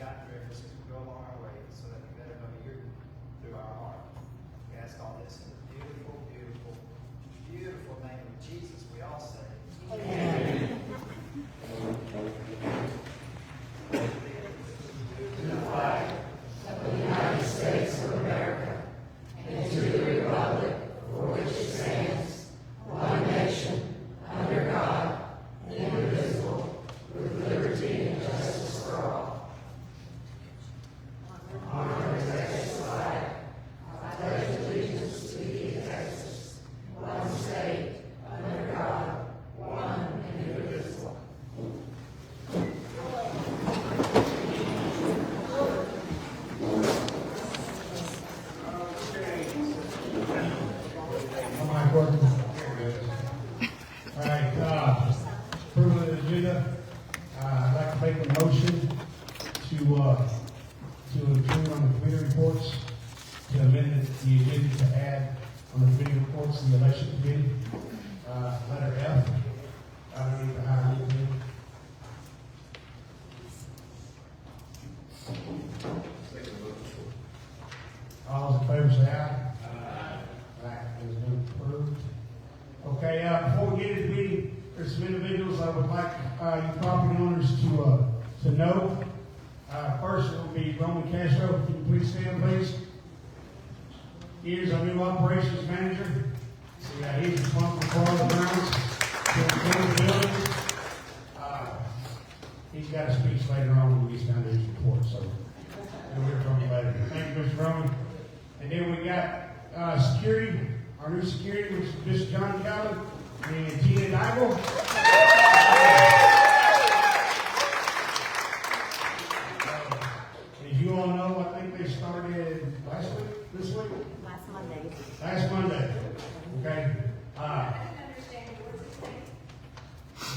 got miracles as we go along our way, so that we better know you through our heart. We ask all this in the beautiful, beautiful, beautiful name of Jesus. We all say, Amen. To the flag of the United States of America, and to the republic for which it stands, one nation, under God, indivisible, with liberty and justice for all. Honor and Texas flag. I pledge allegiance to the Texas, one state, under God, one and indivisible. All right, approval of the agenda. I'd like to make a motion to approve on the committee reports, to amend the agenda to add on the committee reports the election committee, letter F. I don't need to hire anything. All those in favor say aye. Aye. Has been approved. Okay, before we get into the meeting, there's some individuals I would like you property owners to know. First, it will be Roman Castro. Can you please stand, please? He is our new operations manager. So, he's responsible for all the grounds, the buildings. He's got a speech later on when he gets down to his report. So, we'll hear from him later. Thank you, Mr. Roman. And then we got security. Our new security, which is Mr. John Calvin and Tina Daigle. As you all know, I think they started this week? Last Monday. Last Monday. Okay.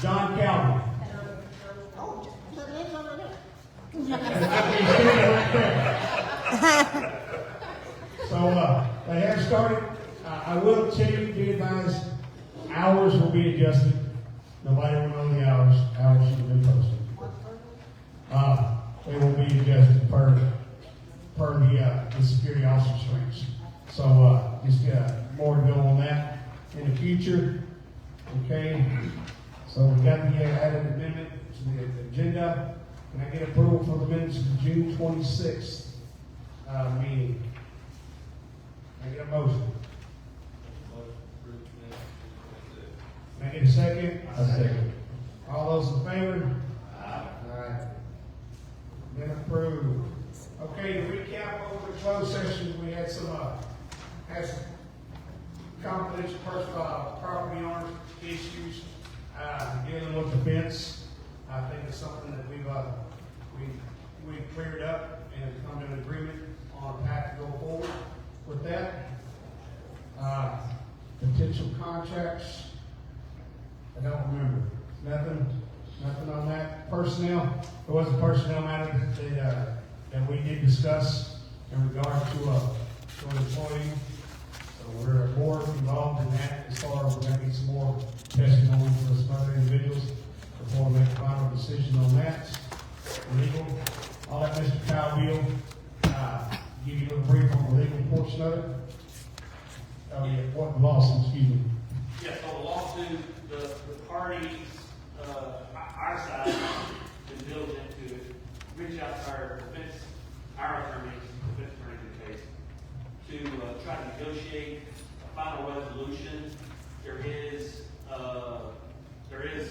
John Calvin. Oh, there it is over there. So they have started. I will tell you, be advised, hours will be adjusted. Nobody will know the hours. Hours should have been posted. They will be adjusted per the security officer's strengths. So just more to go on that in the future. Okay. So we got the added amendment to the agenda. Can I get approval for the minutes of the June 26th meeting? Can I get a motion? Can I get a second? A second. All those in favor? Aye. All right. Been approved. Okay, to recap over the closed session, we had some confidential personal property owner issues dealing with the fence. I think it's something that we've cleared up and come to an agreement on a path to go forward with that. Potential contracts. I don't remember. Nothing on that. Personnel. There was a personnel matter that we did discuss in regard to an employee. So we're a board involved in that as far as we're going to get some more testimony for some other individuals before we make a final decision on that. Legal. I'll let Mr. Kyle Beal give you a little brief on the legal portion of it. Oh yeah, what lawsuit, excuse me. Yes, so the lawsuit, the parties, our side is diligent to reach out to our attorneys, defense attorneys in the case, to try to negotiate a final resolution. There is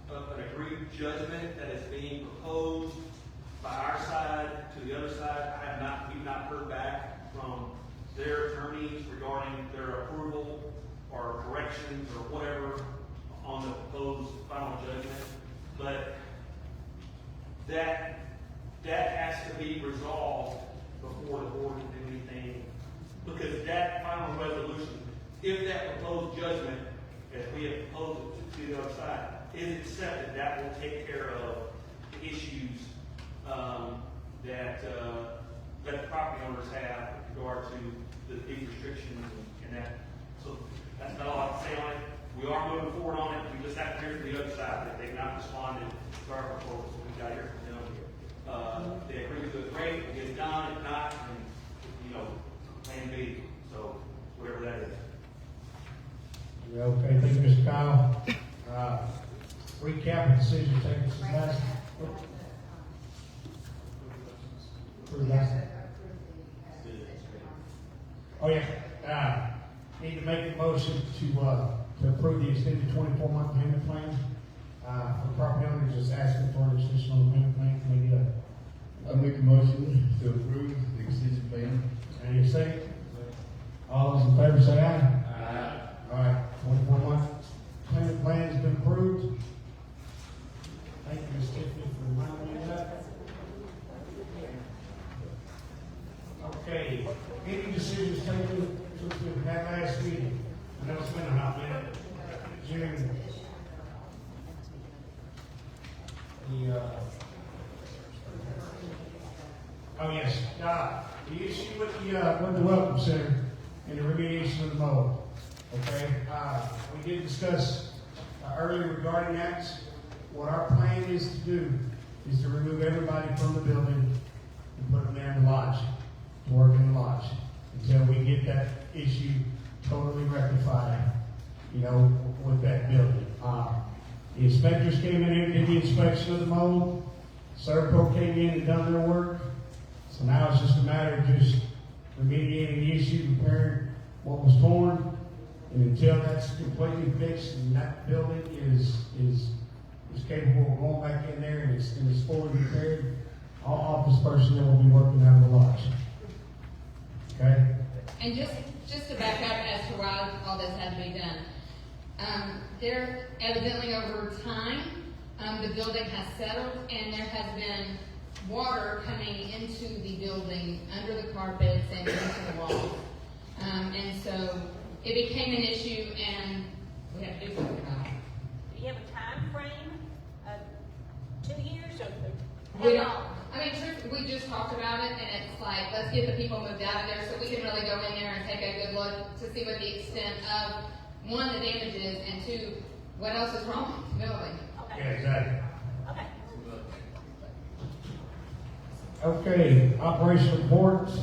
an agreed judgment that is being proposed by our side to the other side. We've not heard back from their attorneys regarding their approval or corrections or whatever on the proposed final judgment. But that has to be resolved before the board can do anything, because that final resolution, if that proposed judgment, as we have proposed it to the other side, is accepted, that will take care of the issues that the property owners have with regard to the deed restrictions and that. So that's about all I can say on it. We are moving forward on it. We just have to hear from the other side that they've not responded to our proposal. We got to hear from them. They agree great, we'll get it done, if not, then, you know, plan B, so, whatever that is. Yeah, okay, thank you, Mr. Kyle. Recap of decision taken since last. Approve that. Oh, yeah, need to make a motion to approve the extended 24-month payment plan. For property owners, just asking for an additional payment plan, can we get a I make a motion to approve the extension plan. any second? All those in favor say aye. Aye. All right, 24-month payment plan has been approved. Thank you, Ms. Tiffany, for reminding me of that. Okay, any decisions taken since we had last meeting? I know it's been a hot minute. June. Oh yes, the issue with the Welcome Center and the remediation of the mold. Okay, we did discuss earlier regarding that. What our plan is to do is to remove everybody from the building and put them there in the lodge, to work in the lodge, until we get that issue totally rectified, you know, with that building. The inspectors came in and did the inspection of the mold. Servco came in and done their work. So now it's just a matter of just remediating the issue, repairing what was torn. And until that's completely fixed and that building is capable of going back in there and it's fully repaired, all office personnel will be working out of the lodge. Okay? And just to back up as to why all this had to be done. There, evidently over time, the building has settled and there has been water coming into the building, under the carpets and into the walls. And so it became an issue and we had to do something about it. Do you have a time frame? 2 years or We how don't, long? I mean, we just talked about it, and it's like, let's get the people moved out of there so we can really go in there and take a good look to see what the extent of, one, the damage is, and two, what else is wrong with the building. Yeah, Okay. exactly. Okay. Okay, operational reports.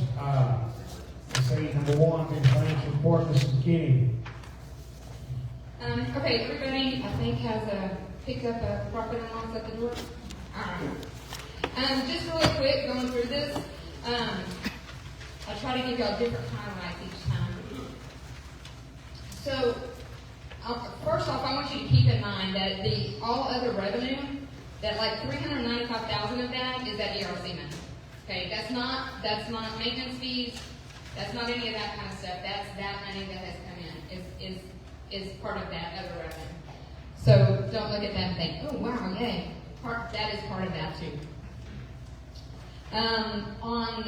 Let's say number one, the financial report, Mrs. McKinney. Okay, everybody, I think, has picked up a profit and loss at the door. Alright. Just really quick, going through this, I try to give y'all different highlights each time. So, first off, I want you to keep in mind that the all other revenue, that like $395,000 of that is that ERC money. Okay, that's not maintenance fees, that's not any of that kind of stuff. That's that money that has come in, is part of that other revenue. So don't look at that and think, oh wow, yay. That is part of that too. On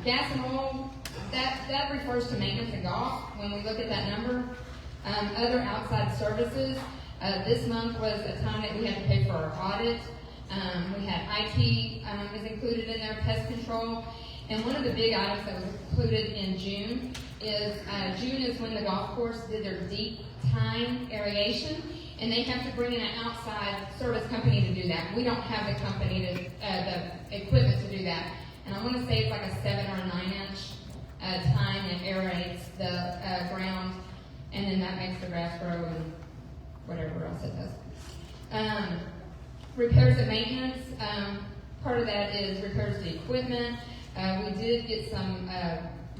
gas and oil, that refers to maintenance and golf when we look at that number. Other outside services, this month was a time that we had to pay for our audit. We had IT is included in there, pest control. And one of the big items that was included in June is when the golf course did their deep time aeration, and they have to bring in an outside service company to do that. We don't have the company the equipment to do that. And I want to say it's like a 7 or a 9 inch time that aerates the ground, and then that makes the grass grow and whatever else it does. Repairs and maintenance, part of that is repairs to equipment. We did get some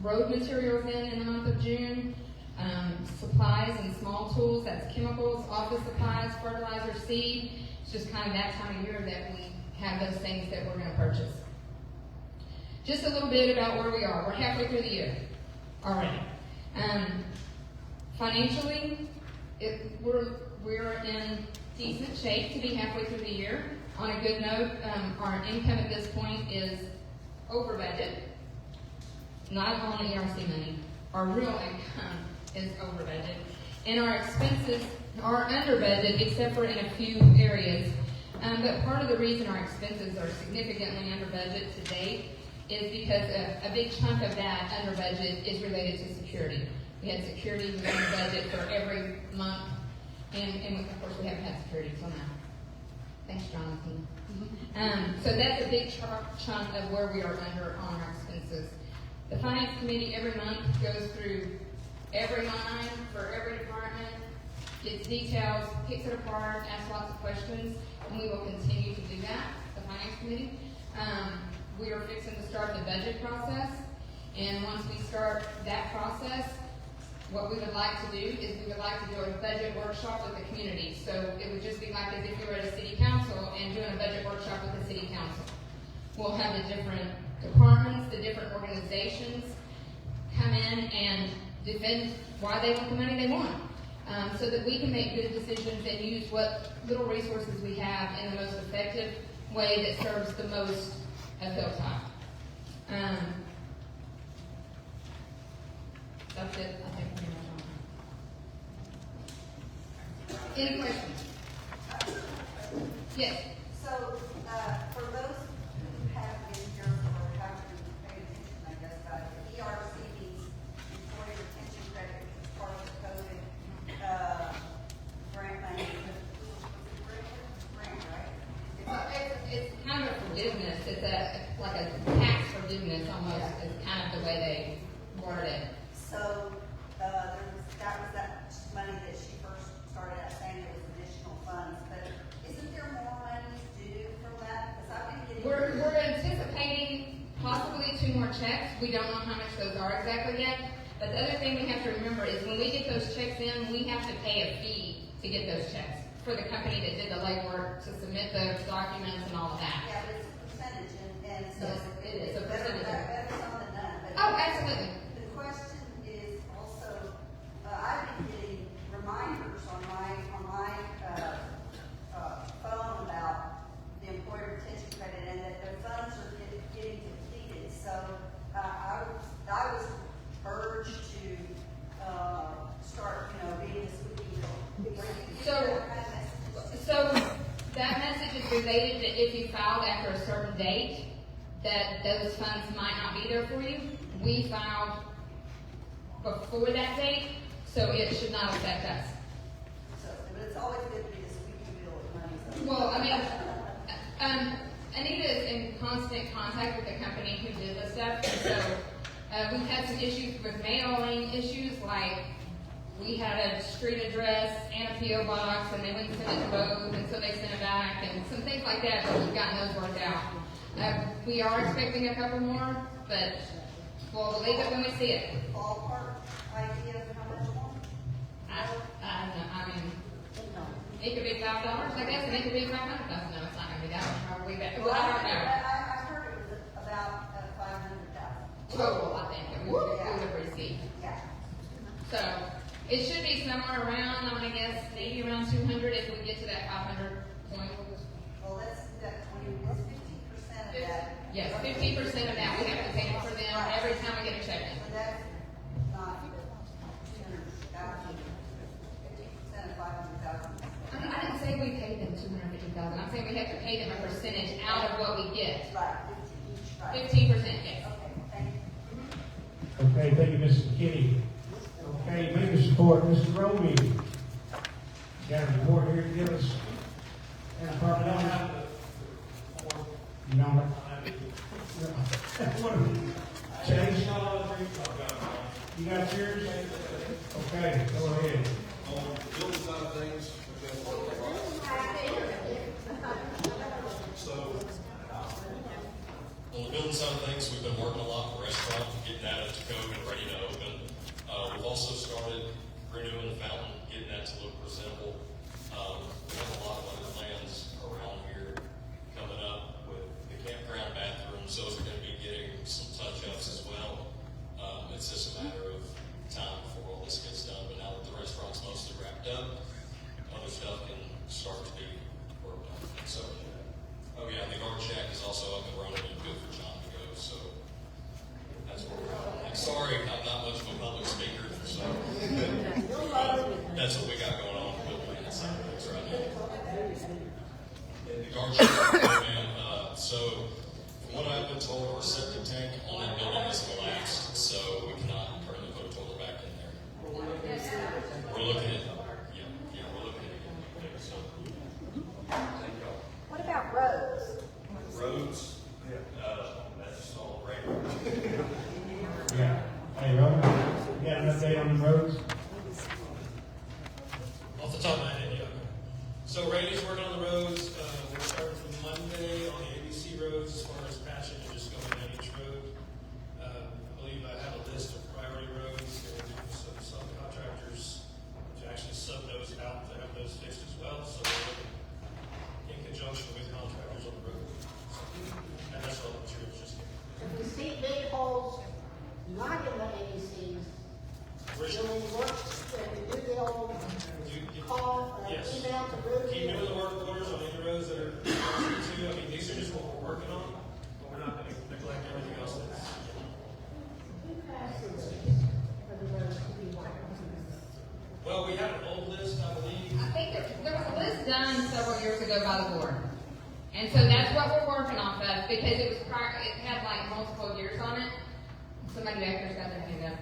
road materials in the month of June. Supplies and small tools, that's chemicals, office supplies, fertilizer, seed. It's just kind of that time of year that we have those things that we're going to purchase. Just a little bit about where we are. We're halfway through the year already. Financially, we're in decent shape to be halfway through the year. On a good note, our income at this point is over budget, not on ERC money. Our real income is over budget, and our expenses are under budget except for in a few areas. But part of the reason our expenses are significantly under budget to date is because a big chunk of that under budget is related to security. We had security within the budget for every month, and of course we haven't had security until now. Thanks, Jonathan. So that's a big chunk of where we are under on our expenses. The finance committee every month goes through every line for every department, gets details, picks it apart, asks lots of questions, and we will continue to do that, the finance committee. We are fixing to start the budget process, and once we start that process, what we would like to do is we would like to do a budget workshop with the community. So it would just be like as if you were at a city council and doing a budget workshop with the city council. We'll have the different departments, the different organizations come in and defend why they want the money they want. So that we can make good decisions and use what little resources we have in the most effective way that serves the most of Hilltop. That's it, I think, pretty much on that. Any questions? Yes. So, for those who have been here or have been paying attention, I guess, about it, the ERCB's employee retention credit is part of the COVID, grant money. Grant, right? Well, it's kind of a forgiveness, it's like a tax forgiveness almost, is kind of the way they word it. So, that was that money that she first started out saying it was additional funds, but isn't there more money due from that? Because I've been getting. We're anticipating possibly 2 more checks. We don't know how much those are exactly yet. But the other thing we have to remember is when we get those checks in, we have to pay a fee to get those checks for the company that did the legwork to submit the documents and all of that. Yeah, but it's a percentage, and so. Yes, it is a percentage. Better some than none, but. Oh, absolutely. The question is also, I've been getting reminders on my phone about the employee retention credit and that the funds are getting depleted. So, I was urged to, start, reading this with you. So that message is related that if you filed after a certain date, that those funds might not be there for you. We filed before that date, so it should not affect us. So, but it's always good to be a squeaky wheel of money. So. Well, I mean, Anita is in constant contact with the company who did this stuff, and so we've had some issues with mailing issues, like we had a street address and a P.O. box, and they wouldn't send it to both, and so they sent it back, and some things like that, but we've gotten those worked out. We are expecting a couple more, but we'll believe it when we see it. Ballpark idea of how much more? I don't know, I mean, it could be $5, I guess, and it could be $500,000. No, it's not gonna be that much, probably that. Well, I don't know. I heard it was about 500,000. Total, I think, that we would receive. Yeah. So, it should be somewhere around, I'm gonna guess, maybe around 200 if we get to that 500 point. Well, that's 15% of that. Yes, 15% of that, we have to pay for them every time we get a check in. But that's not 200,000. 15% of 500,000. I didn't say we paid them 250,000, I'm saying we have to pay them a percentage out of what we get. Right. Right. 15%, yes. Okay, thank you. Okay, thank you, Mrs. McKinney. Okay, members support, Mr. Roby. Got a report here to give us? And probably don't have the. You know what? Change? You got yours? Okay, go ahead. On the building side of things, we've been working a lot. So, on the building side of things, we've been working a lot with the restaurant, getting that up to code and ready to open. We've also started renewing the fountain, getting that to look presentable. We have a lot of other plans around here coming up with the campground bathrooms. Those are going to be getting some touch-ups as well. It's just a matter of time before all this gets done. But now that the restaurant's mostly wrapped up, other stuff can start to be worked on. So, oh yeah, the guard shack is also up and running and good for John to go. So that's where we're at. Sorry, I'm not much of a public speaker, so that's what we got going on with the maintenance side of things right now. The guard shack, so from what I've been told, our septic tank on that building is collapsed, so we cannot currently put a toilet back in there. We're looking at, we're looking at it. So. What about roads? go by the board. And so that's what we're working off of, because it was it had like multiple years on it. Somebody back there's got their hand up.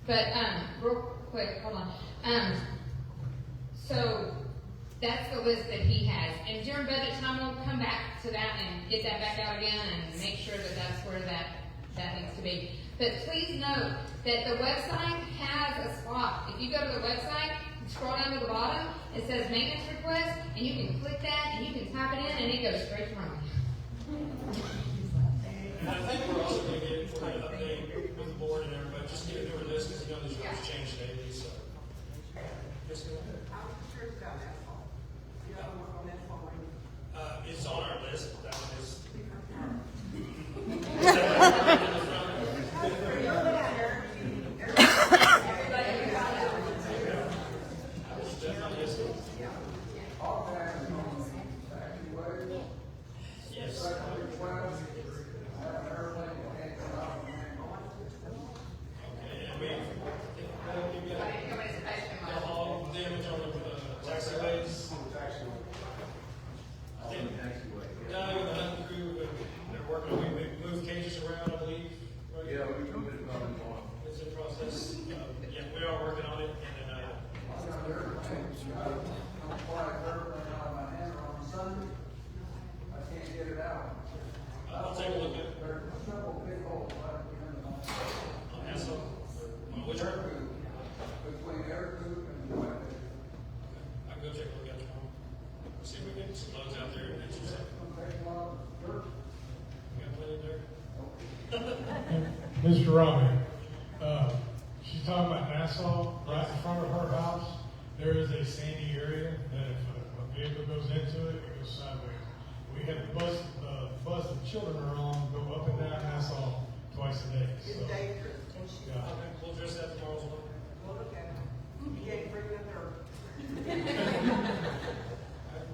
But, real quick, hold on. So that's the list that he has. And during budget time, we'll come back to that and get that back out again and make sure that that's where that needs to be. But please note that the website has a spot. If you go to the website, scroll down to the bottom, it says maintenance request, and you can click that and you can type it in and it goes straight to Ryan. And I think we're also going to get for an update with the board and everybody, just get doing this, because you know these rules change daily, so. Yes, go ahead. It's on our list, that one is. Yes. Okay, and we got all damage on the taxiways. No, the hunting crew, they're working, we moved cages around, I believe. Right? Yeah, we moved it about a month. It's in process. Yeah, we are working on it, and then, I'll take a look at it. On asphalt? On which road? I can go take a look at it tomorrow. See if we can get some loads out there and get some stuff. We got plenty there. Mr. Robin, she's talking about Nassau, right in front of her house. There is a sandy area that if a vehicle goes into it, it goes sideways. We have the bus the children are on, go up and down Nassau twice a day. So, It's dangerous. yeah. Okay, we'll address that tomorrow as well. Well, look at it. He ain't bringing up her.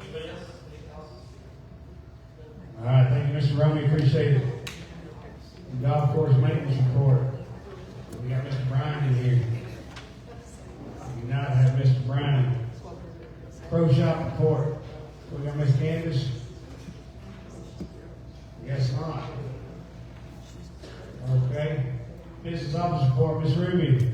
Anybody else? All right, thank you, Mr. Romney, appreciate it. Golf course maintenance report. We got Mr. Bryan in here. We do not have Mr. Bryan. Pro shop report. We got Ms. Candace. Guess not. Okay. Business office report, Ms. Ruby.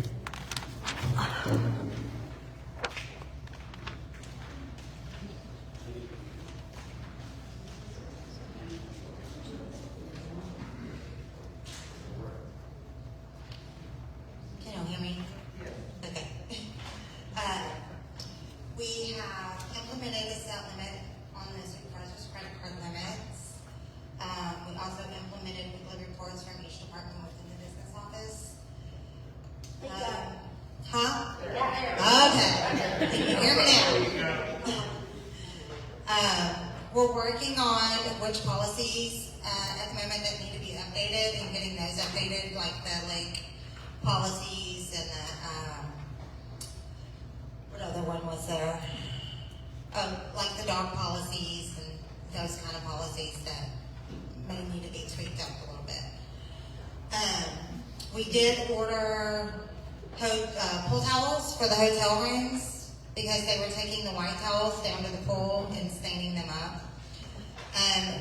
Can you hear me? Okay. We have implemented a set limit on the supervisor's credit card limits. We also implemented weekly reports from each department within the business office. Huh? Okay. Can you hear me now? We're working on which policies at the moment that need to be updated and getting those updated, like the lake policies and the what other one was there? Like the dog policies and those kind of policies that may need to be tweaked up a little bit. We did order pool towels for the hotel rooms because they were taking the white towels down to the pool and staining them up.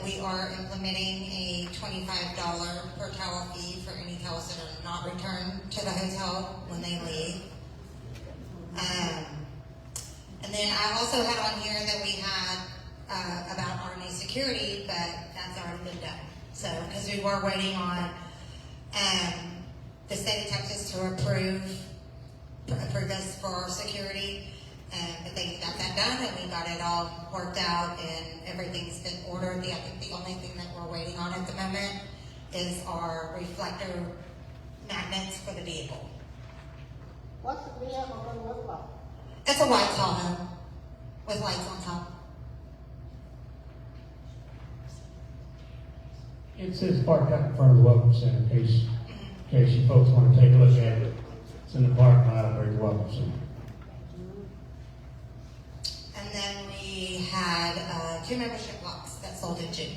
We are implementing a $25 per towel fee for any towels that are not returned to the hotel when they leave. And then I also had on here that we had about our new security, but that's already been done. So, because we were waiting on the state of Texas to approve us for security, but they got that done and we got it all worked out and everything's been ordered. I think the only thing that we're waiting on at the moment is our reflector magnets for the vehicle. What's the vehicle gonna look like? It's a white Tahoe with lights on top. It says parked out in front of the Welcome Center in case you folks want to take a look at it. It's in the parking lot over at the Welcome Center. And then we had 2 membership blocks that sold in June.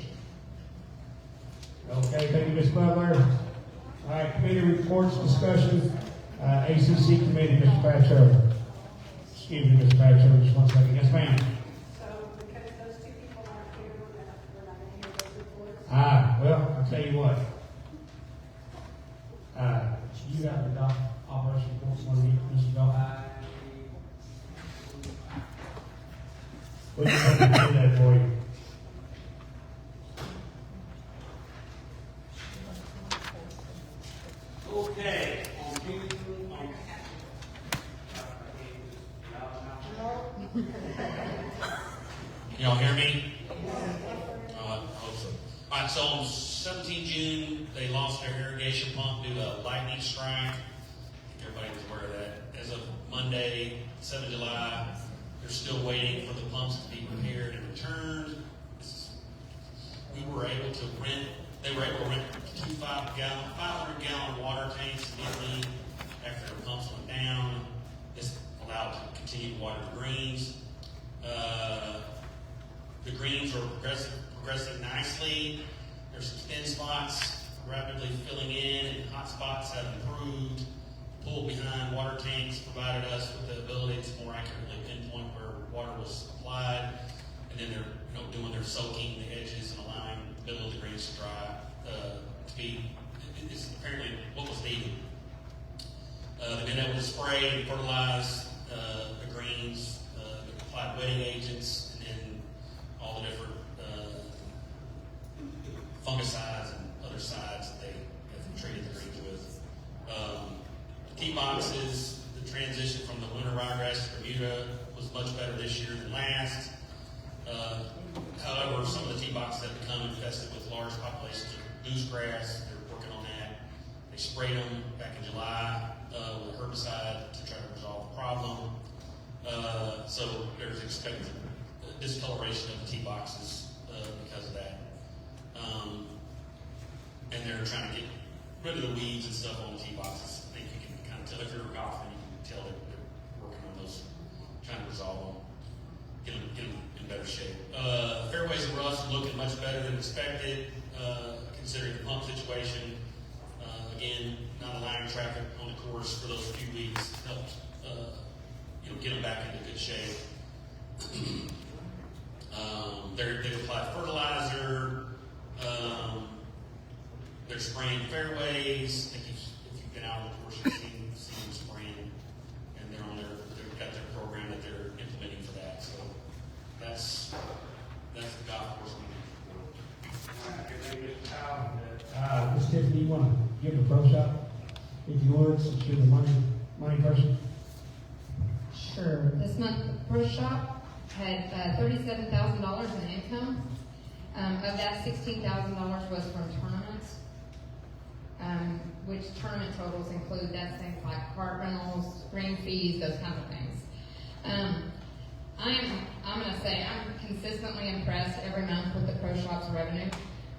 Okay, thank you, Ms. Butler. All right, committee reports, discussion. ACC committee, Mr. Patchover. Excuse me, Mr. Patchover, just one second. Yes, ma'am. So because those two people aren't tell you what. You got the doc operation reports on me, Mr. Doc? We can help you do that for you. Okay, Can y'all hear me? I hope so. All right, so on 17 June, they lost their irrigation pump due to a lightning strike. Everybody was aware of that. As of Monday, 7 July, they're still waiting for the pumps to be repaired and returned. They were able to rent two 500-gallon water tanks immediately after the pumps went down. This allowed to continue to water the greens. The greens are progressing nicely. There's some thin spots rapidly filling in, and hot spots have improved. Pool behind water tanks provided us with the ability to more accurately pinpoint where water was applied, and then they're doing their soaking the edges and allowing the middle of the greens to dry to be. It's apparently what was needed. They've been able to spray and fertilize the greens, applied wetting agents, and then all the different fungicides and other sides that they have treated the greens with. Tee boxes, the transition from the winter ryegrass to Bermuda was much better this year than last. However, some of the tee boxes have become infested with large populations of goosegrass. They're working on that. They sprayed them back in July with a herbicide to try to resolve the problem. So there's expected discoloration of the tee boxes because of that. And they're trying to get rid of the weeds and stuff on the tee boxes. I think you can kind of tell if you're a golfer, you can tell that they're working on those, trying to resolve them, get them in better shape. Fairways and roughs are looking much better than expected, considering the pump situation. Again, not allowing traffic on the course for those few weeks helped get them back into good shape. They've applied fertilizer. They're spraying fairways. If you've been out on the course, you've seen them spraying, and they've got their program that they're implementing for that. So that's the golf course meeting. Miss Tiffany, you want to give a pro shot, if you would, since you're the money person? Sure. This month, the Pro Shop had $37,000 in income. Of that, $16,000 was from tournaments, which tournament totals include things like cart rentals, green fees, those kind of things. I'm going to say I'm consistently impressed every month with the Pro Shop's revenue,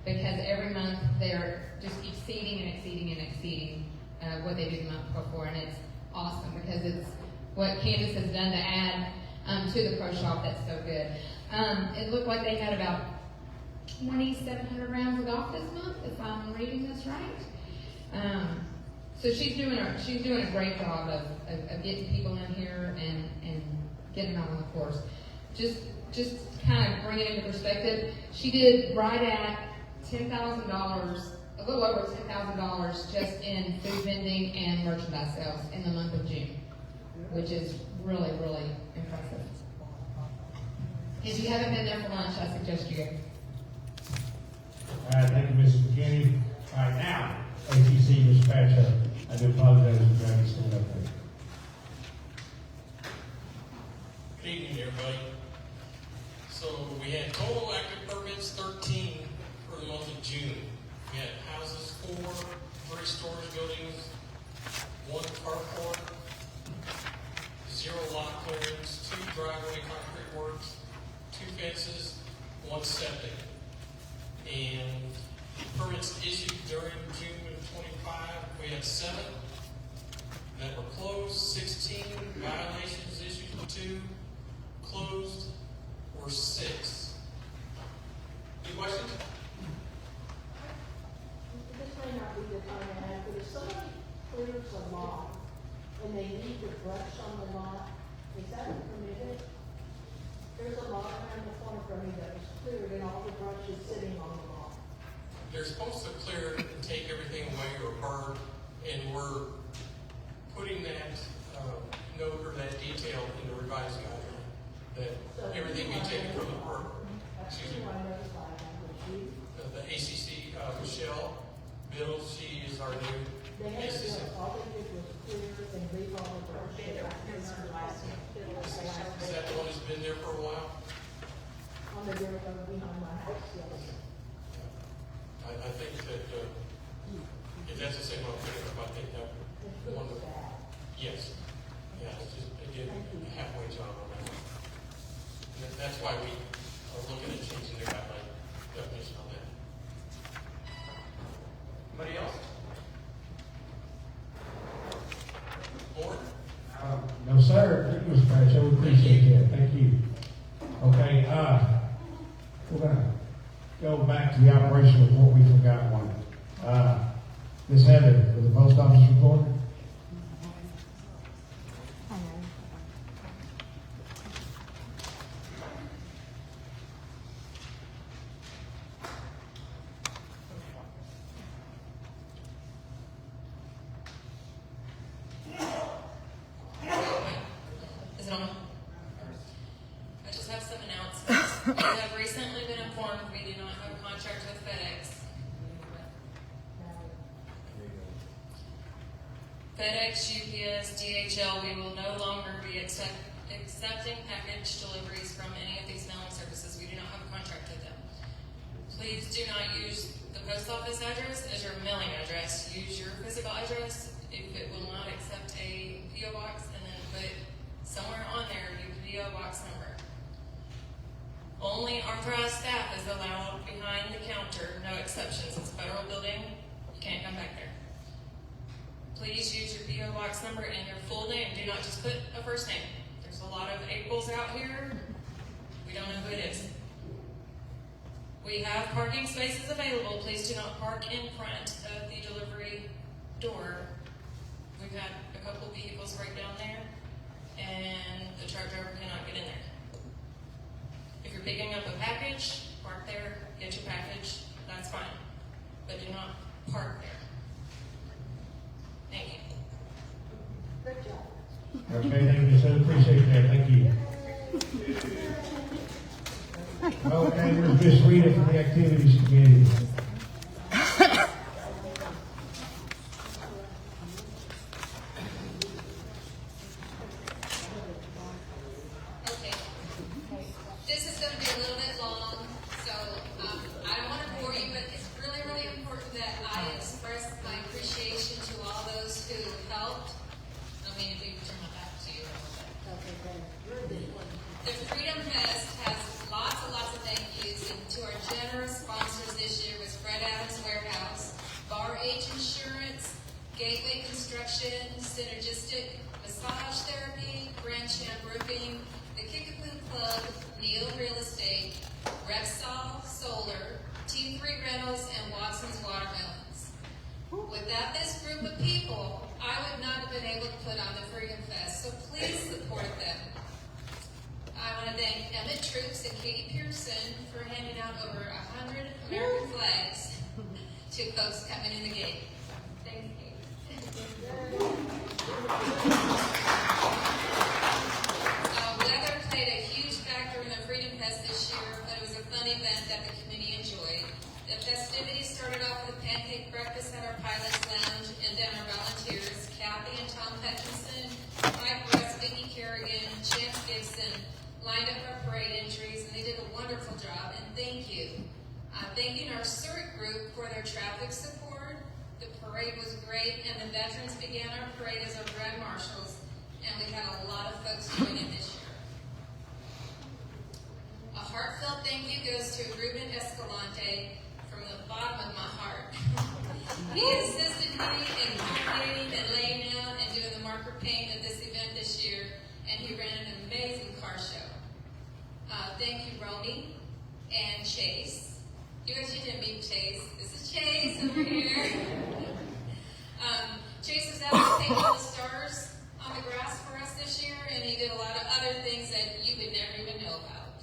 because every month they're just exceeding and exceeding and exceeding what they did the month before, and it's awesome because it's what Candace has done to add to the Pro Shop that's so good. It looked like they had about 2,700 rounds of golf this month, if I'm reading this right. So she's doing a great job of getting people in here and getting them out on the course. Just kind of bring it into perspective. She did right at $10,000, a little over $10,000 just in food vending and merchandise sales in the month of June, which is really, really impressive. If you haven't been there for lunch, I suggest you go. All right, thank you, Mrs. McKinney. All right, now, ATC, Mr. Patcho. I do apologize for trying to stand up there. Good evening, everybody. So we had total active permits 13 for the month of June. We had houses 4, 3 storage buildings, 1 carport, 0 lot clearance, 2 driveway concrete works, 2 fences, 1 septic. And permits issued during June of 25, we had 7 that were closed, 16 violations issued, 2 closed, or 6. Any questions? This may not be the time to ask, but if somebody clears a lot and they leave the brush on the lot, is that permitted? There's a lot around the corner from me that was cleared and all the brush is sitting on the lot. they're supposed to clear and take everything away or burn, and we're putting that note or that detail in the revised guideline, that everything be taken from the burn. Excuse me. The ACC, Michelle Bill, she is our new ACC. All they did was clear and leave all of our shit. Is that the one that's been there for a while? On the very behind my house, yes. I think that, if that's the same one I'm thinking of, I think that one of, yes. Yeah, it's just, again, a halfway job on that one. And that's why we are looking at changing the guideline definition on that. Anybody else? Board? No, sir. Thank you, Mr. Patch. I would appreciate that. Thank you. Okay, we're gonna go back to the operation report. We forgot one. Ms. Heather, for the post office report. Is it on? I just have some announcements. We have recently been informed we do not have a contract with FedEx. FedEx, UPS, DHL, we will no longer be accepting package deliveries from any of these mailing services. We do not have a contract with them. Please do not use the post office address as your mailing address. Use your physical address if it will not accept a PO box, and then put somewhere on there your PO box number. Only authorized staff is allowed behind the counter, no exceptions. It's a federal building, you can't come back there. Please use your PO box number and your full name. Do not just put a first name. There's a lot of Aprils out here. We don't know who it is. We have parking spaces available. Please do not park in front of the delivery door. We've had a couple of vehicles right down there, and the truck driver cannot get in there. If you're picking up a package, park there, get your package, that's fine. But do not park there. Thank you. Good job. Okay, thank you, sir. Appreciate that. Thank you. Okay, where's Miss Rita from the Activities Committee? Okay. This is going to be a little bit long, so I don't want to bore you, but it's really, really important that I express my appreciation to all those who helped. I mean, if you turn my back to you. The Freedom Fest has lots and lots of thank yous, and to our generous sponsors this year was Fred Adams Warehouse, Bar H Insurance, Gateway Construction, Synergistic Massage Therapy, Grand Champ Roofing, the Kickapoo Club, Neil Real Estate, Rexall Solar, T3 Rentals, and Watson's Watermelons. Without this group of people, I would not have been able to put on the Freedom Fest, so please support them. I want to thank Emmett Troops and Katie Pearson for handing out over 100 American flags to folks coming in the gate. Thank you. Weather played a huge factor in the Freedom Fest this year, but it was a fun event that the committee enjoyed. The festivities started off with a pancake breakfast at our Pilots Lounge, and then our volunteers, Kathy and Tom Hutchinson, Mike West, Vicki Kerrigan, Chance Gibson, lined up our parade entries, and they did a wonderful job, and thank you. Thanking our CERT group for their traffic support. The parade was great, and the veterans began our parade as our Red Marshals, and we had a lot of folks join in this year. A heartfelt thank you goes to Ruben Escalante from the bottom of my heart. He assisted me in coordinating and laying out and doing the marker paint at this event this year, and he ran an amazing car show. Thank you, Roni and Chase. You guys didn't meet Chase. This is Chase over here. Chase was out to paint all the stars on the grass for us this year, and he did a lot of other things that you would never even know about.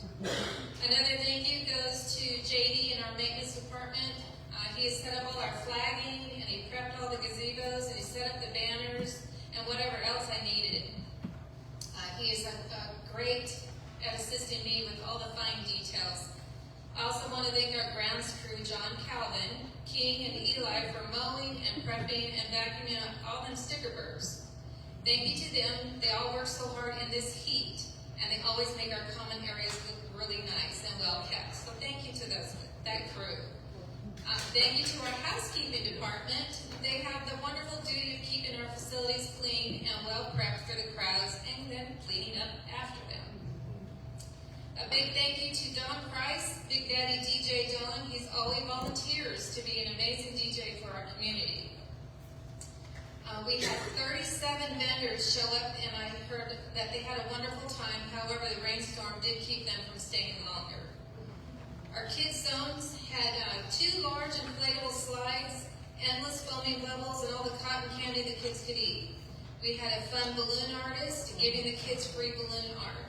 Another thank you goes to JD in our maintenance department. He prepping, and vacuuming up all them sticker burrs. Thank you to them. They all work so hard in this heat, and they always make our common areas look really nice and well kept. So thank you to that crew. Thank you to our housekeeping department. They have the wonderful duty of keeping our facilities clean and well prepped for the crowds and then cleaning up after them. A big thank you to Don Price, Big Daddy DJ Don. He's always volunteers to be an amazing DJ for our community. We had 37 vendors show up, and I heard that they had a wonderful time. However, the rainstorm did keep them from staying longer. Our kids' zones had 2 large inflatable slides, endless foaming bubbles, and all the cotton candy the kids could eat. We had a fun balloon artist giving the kids free balloon art.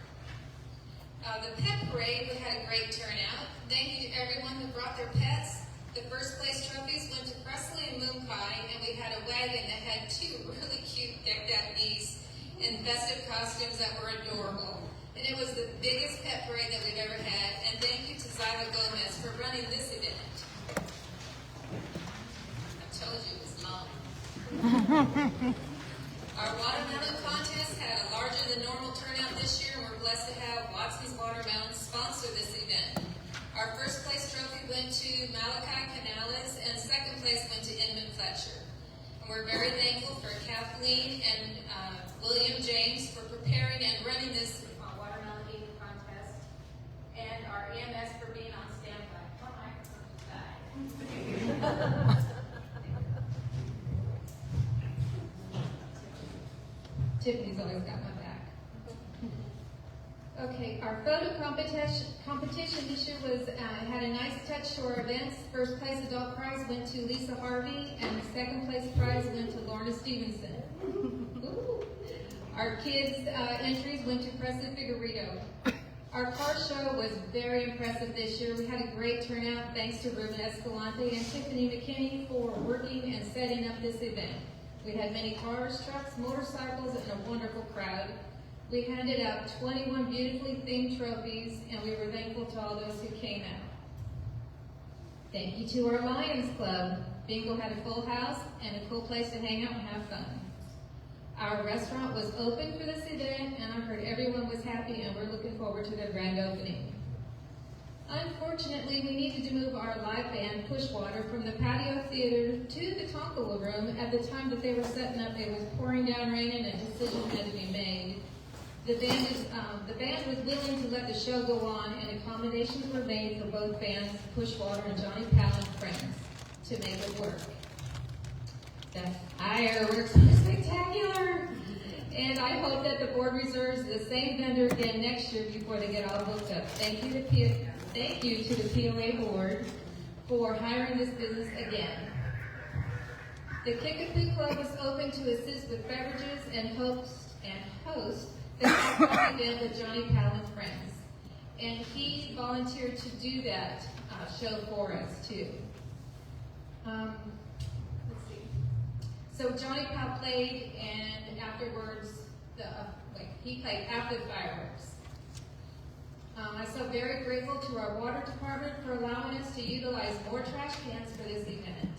The pet parade, we had a great turnout. Thank you to everyone who brought their pets. The first place trophies went to Presley and Moon Pie, and we had a wagon that had 2 really cute decked out geese in festive costumes that were adorable. And it was the biggest pet parade that we've ever had. And thank you to Zyla Gomez for running this event. I told you it was long. Our watermelon contest had a larger than normal turnout this year, and we're blessed to have Watson's Watermelon sponsor this event. Our first place trophy went to Malachi Canales, and second place went to Inman Fletcher. And we're very thankful for Kathleen and William James for preparing and running this watermelon eating contest, and our EMS for being on standby. Tiffany's always got my back. Okay, our photo competition this year had a nice touch to our events. First place adult prize went to Lisa Harvey, and the second place prize went to Lorna Stevenson. Our kids' entries went to Presley Figueredo. Our car show was very impressive this year. We had a great turnout thanks to Ruben Escalante and Tiffany McKinney for working and setting up this event. We had many cars, trucks, motorcycles, and a wonderful crowd. We handed out 21 beautifully themed trophies, and we were thankful to all those who came out. Thank you to our Lions Club. Bingo had a full house and a cool place to hang out and have fun. Our restaurant was open for this event, and I heard everyone was happy, and we're looking forward to their grand opening. Unfortunately, we needed to move our live band, Pushwater, from the patio theater to the Tonkawa room. At the time that they were setting up, it was pouring down rain, and a decision had to be made. The band was willing to let the show go on, and accommodations were made for both bands, Pushwater and Johnny Powell and Friends, to make it work. The fireworks were spectacular, and I hope that the board reserves the same vendor again next year before they get all booked up. Thank you to the POA board for hiring this business again. The Kickapoo Club was open to assist with beverages and host the event with Johnny Powell and Friends, and he volunteered to do that show for us too. Let's see. So Johnny Powell played, and afterwards, he played after the fireworks. I'm so very grateful to our water department for allowing us to utilize more trash cans for this event.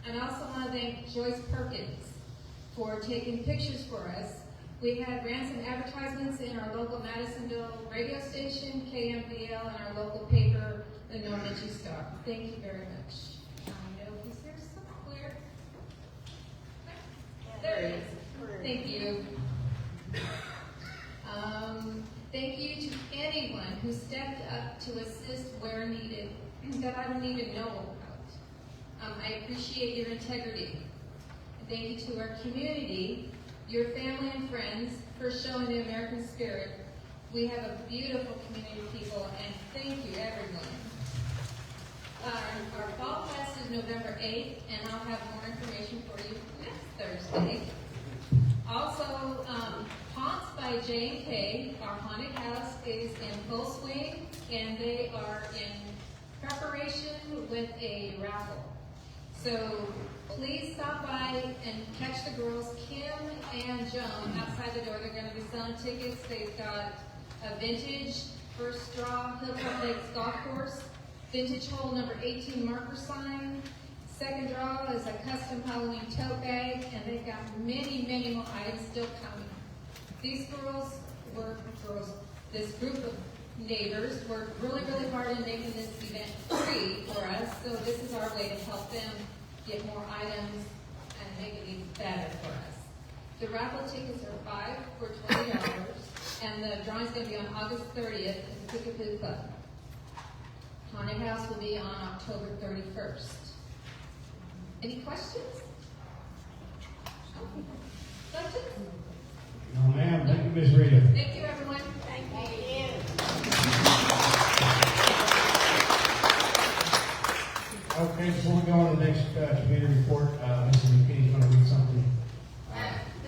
And I also want to thank Joyce Perkins for taking pictures for us. We ran some advertisements in our local Madisonville radio station, KMVL, and our local paper, the Normandy Star. Thank you very much. I know he's there somewhere. There he is. Thank you. Thank you to anyone who stepped up to assist where needed that I don't even know about. I appreciate your integrity. Thank you to our community, your family and friends, for showing the American spirit. We have a beautiful community of people, and thank you, everyone. Our fall fest is November 8th, and I'll have more information for you next Thursday. Also, Haunts by J&K, our haunted house, is in full swing, and they are in preparation with a raffle. So please stop by and catch the girls, Kim and Joan, outside the door. They're going to be selling tickets. They've got a vintage First Straw Hilltop Lakes Golf Course, vintage hole number 18 marker sign, Second draw is a custom Halloween tote bag, and they've got many, many more items still coming. These this group of neighbors worked really, really hard in making this event free for us, so this is our way to help them get more items and make it even better for us. The raffle tickets are 5 for $20, and the drawing's going to be on August 30th at the Kickapoo Club. Haunted House will be on October 31st. Any questions? Questions? No, ma'am. Thank you, Ms. Rita. Thank you, everyone. Thank you. Okay, before we go on to the next committee report, Mrs. McKinney's going to read something.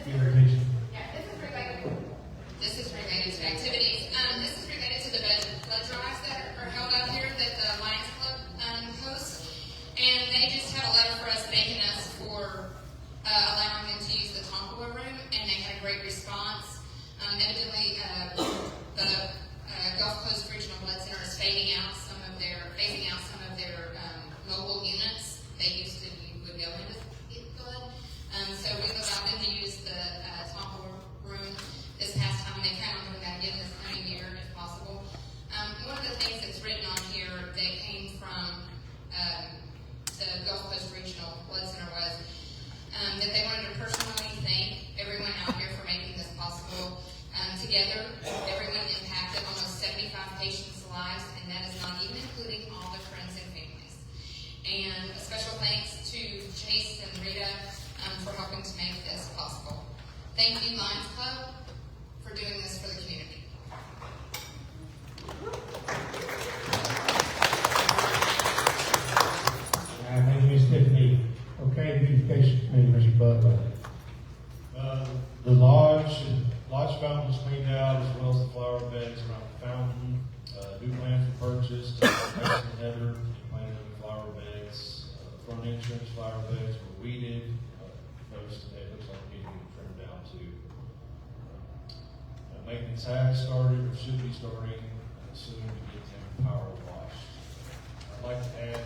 Irritation. Yeah, this is related to activities. This is related to the blood drives that are held out here that the Lions Club hosts. And they just had a letter for us thanking us for allowing them to use the Tonkawa room, and they had a great response. Evidently, the Gulf Coast Regional Blood Center is phasing out some of their mobile units. They used to, you would go into blood. So we've allowed them to use the Tonkawa room this past time. They plan on doing that again this coming year, if possible. One of the things that's written on here that came from the Gulf Coast Regional Blood Center was that they wanted to personally thank everyone out here for making this possible. Together, everyone impacted almost 75 patients' lives, and that is not even including all the friends and families. And a special thanks to Chase and Rita for helping to make this possible. Thank you, Lions Club, for doing this for the community. Thank you, Ms. Tiffany. Okay, beautification committee, Mr. Butler. The lodge fountain was cleaned out, as well as the flower beds around the fountain. New plan for purchase, Mason Heather planted new flower beds. Front entrance flower beds were weeded. Noticed today, it looks like it needs to be trimmed down too. Maintenance has started, or should be starting, soon to get them power washed. I'd like to add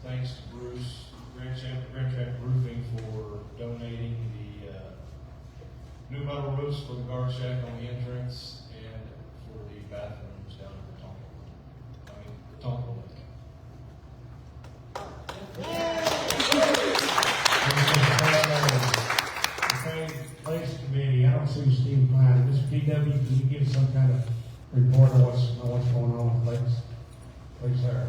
thanks to Bruce Grand Champ Roofing for donating the new metal roofs for the guard shack on the entrance and for the bathrooms down at the Tonka Lake. Okay, Place Committee, I don't see Steve Klein. Mr. DW, can you give some kind of report on what's going on with Lakes? Please, sir.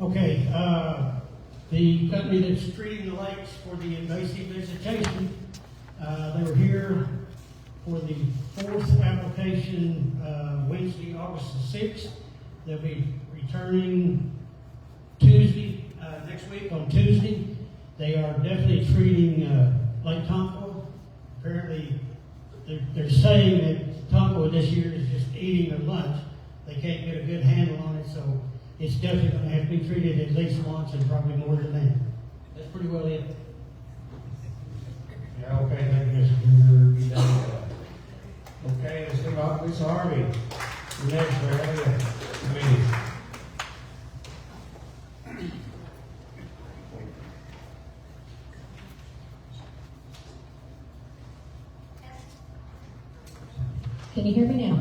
Okay, the company that's treating the lakes for the invasive vegetation, they were here for the 4th application Wednesday, August the 6th. They'll be returning Tuesday, next week on Tuesday. They are definitely treating Lake Tonkawa. Apparently, they're saying that Tonkawa this year is just eating their lunch. They can't get a good handle on it, so it's definitely going to have to be treated at least once and probably more than that. That's pretty well it. Yeah, okay, thank you, Mr. DW. Okay, let's move on to Lisa Harvey. Next, for area committee. Can you hear me now?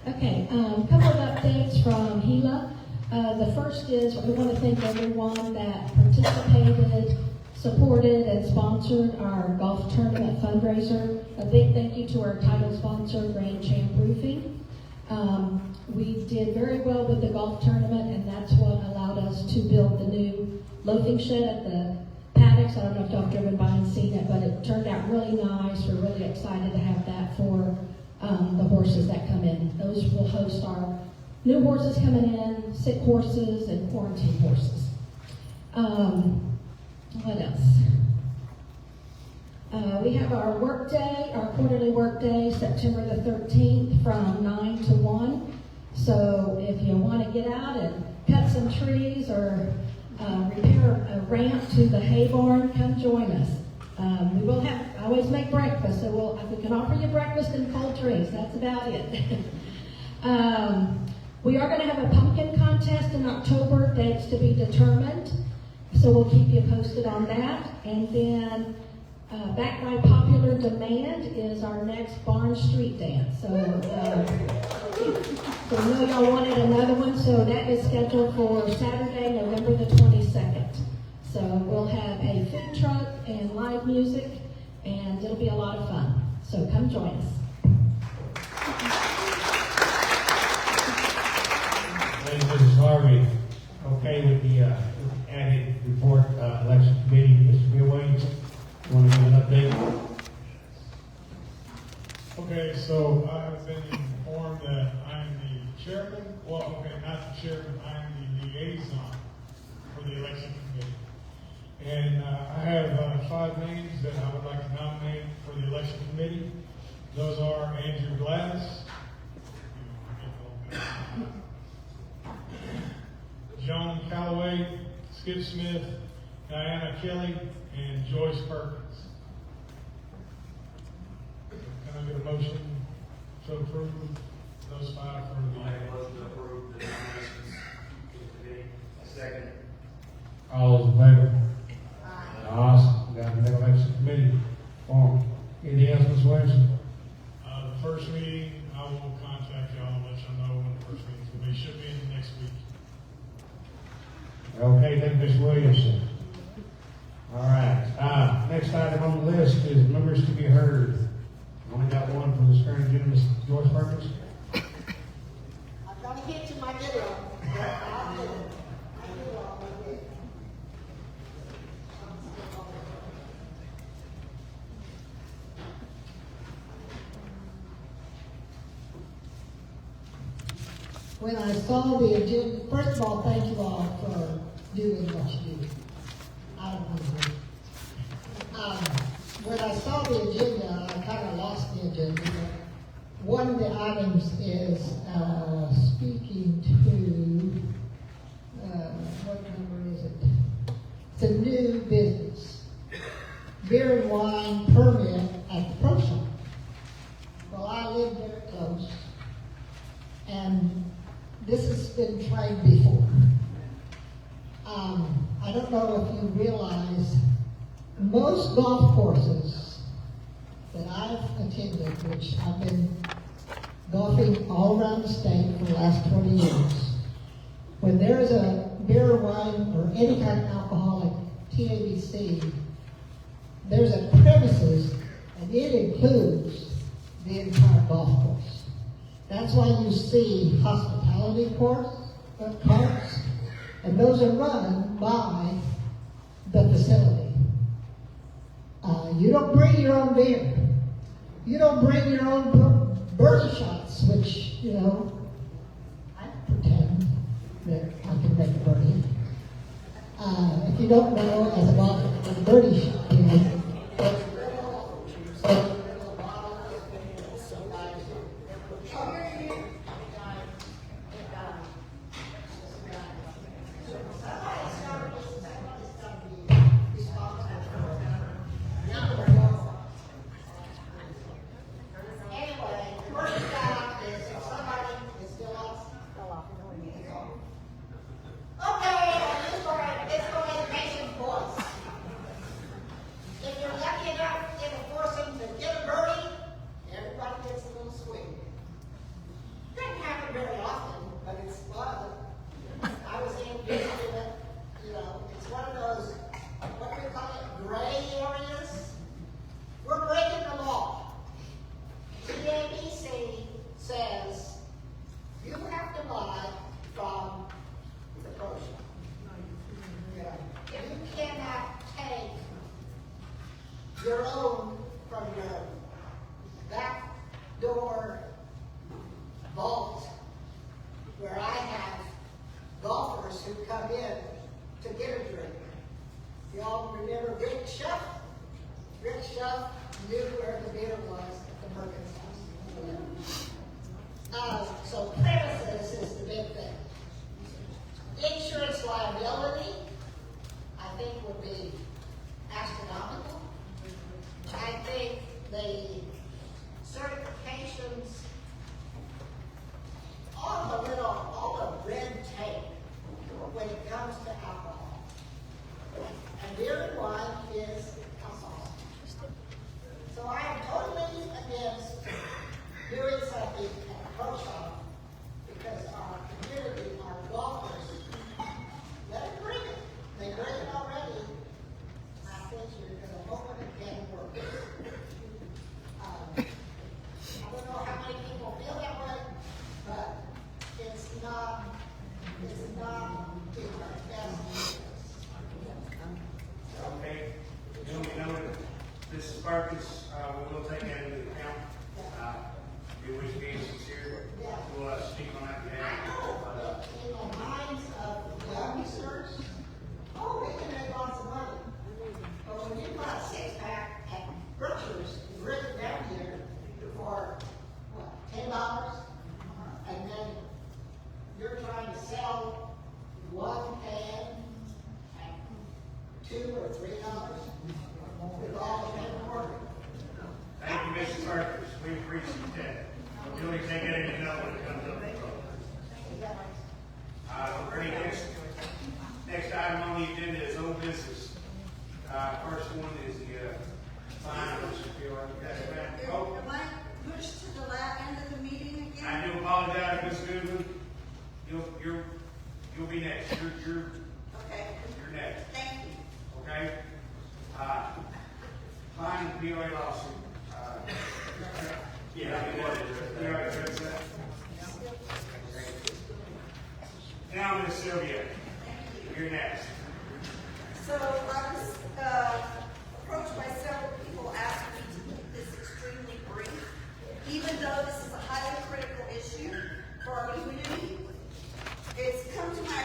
Okay, a couple of updates from Gila. The first is we want to thank everyone that participated, supported, and sponsored our golf tournament fundraiser. A big thank you to our title sponsor, Grand Champ Roofing. We did very well with the golf tournament, and that's what allowed us to build the new loafing shed at the paddocks. I don't know if y'all have driven by and seen it, but it turned out really nice. We're really excited to have that for the horses that come in. Those will host our new horses coming in, sick horses, and quarantine horses. What else? We have our work day, our quarterly work day, September the 13th from 9 to 1. So if you want to get out and cut some trees or repair a ramp to the hay barn, come join us. We will have, I always make breakfast, so we can offer you breakfast and cold drinks. That's about it. We are going to have a pumpkin contest in October, dates to be determined. So we'll keep you posted on that. And then, back by popular demand is our next Barn Street Dance. So I know y'all wanted another one, so that is scheduled for Saturday, November the 22nd. So we'll have a food truck and live music, and it'll be a lot of fun. So come join us. And Mrs. Harvey, okay with the added report, election committee, Mr. Bill Williams, you want to give an update? Okay, so I have been informed that I'm the chairman, well, okay, not the chairman, I'm the liaison for the election committee. And I have 5 names that I would like to nominate for the election committee. Those are Andrew Glass, Joan Calloway, Skip Smith, Diana Kelly, and Joyce Perkins. Can I get a motion to approve those 5 for the... I motion to approve the nominations for the committee. Second. All those in favor? Awesome. We got the election committee formed. Anything else, Ms. Williamson? The first meeting, I will contact y'all and let y'all know when the first meeting's going to be. Should be in the next week. Okay, thank you, Ms. Williamson. All right. Next item on the list is members to be heard. Only got one for this current agenda, Ms. Joyce Perkins. I'm gonna get to my video. I'll do it. I do all of it. When I saw the agenda, first of all, thank you all for doing what you do. I don't want to. When I saw the agenda, I kind of lost the agenda. One of the items is speaking to, what number is it? It's a new business. Beer and wine permit at the pro shop. Well, I live very close, and this has been tried before. I don't know if you realize most golf courses that I've attended, which I've been golfing all around the state for the last 20 years, when there's a beer, wine, or any kind of alcoholic TABC, there's a premises, and it includes the entire golf course. That's why you see hospitality carts, and those are run by the facility. You don't bring your own beer. You don't bring your own birdie shots, which, you know, I pretend that I can make a birdie. If you don't know, as a golfer, what a birdie shot is, we appreciate that. We only take it as you know when it comes up. Ready, next item on the agenda is old business. First one is the fine. Oh, Am I pushed to the end of the meeting again? I do apologize, Ms. Goodwin. You'll be next. You're next. Thank you. Okay? Fine POA lawsuit. You already addressed that? Now, Ms. Sylvia, you're next. So I was approached by several people asking me to keep this extremely brief, even though this is a highly critical issue for our community. It's come to my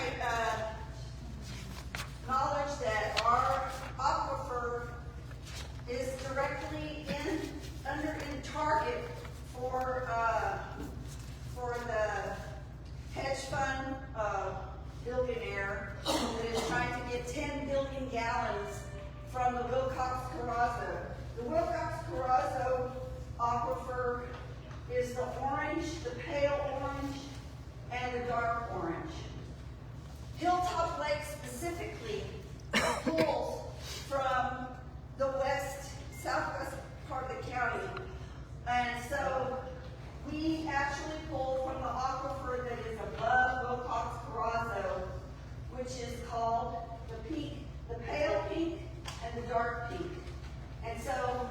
knowledge that our aquifer is directly in target for the hedge fund billionaire that is trying to get 10 billion gallons from the Wilcox-Carrazzo. The Wilcox-Carrazzo aquifer is the orange, the pale orange, and the dark orange. Hilltop Lake specifically pulls from the southwest part of the county. And so we actually pull from the aquifer that is above Wilcox-Carrazzo, which is called the pale pink and the dark pink. And so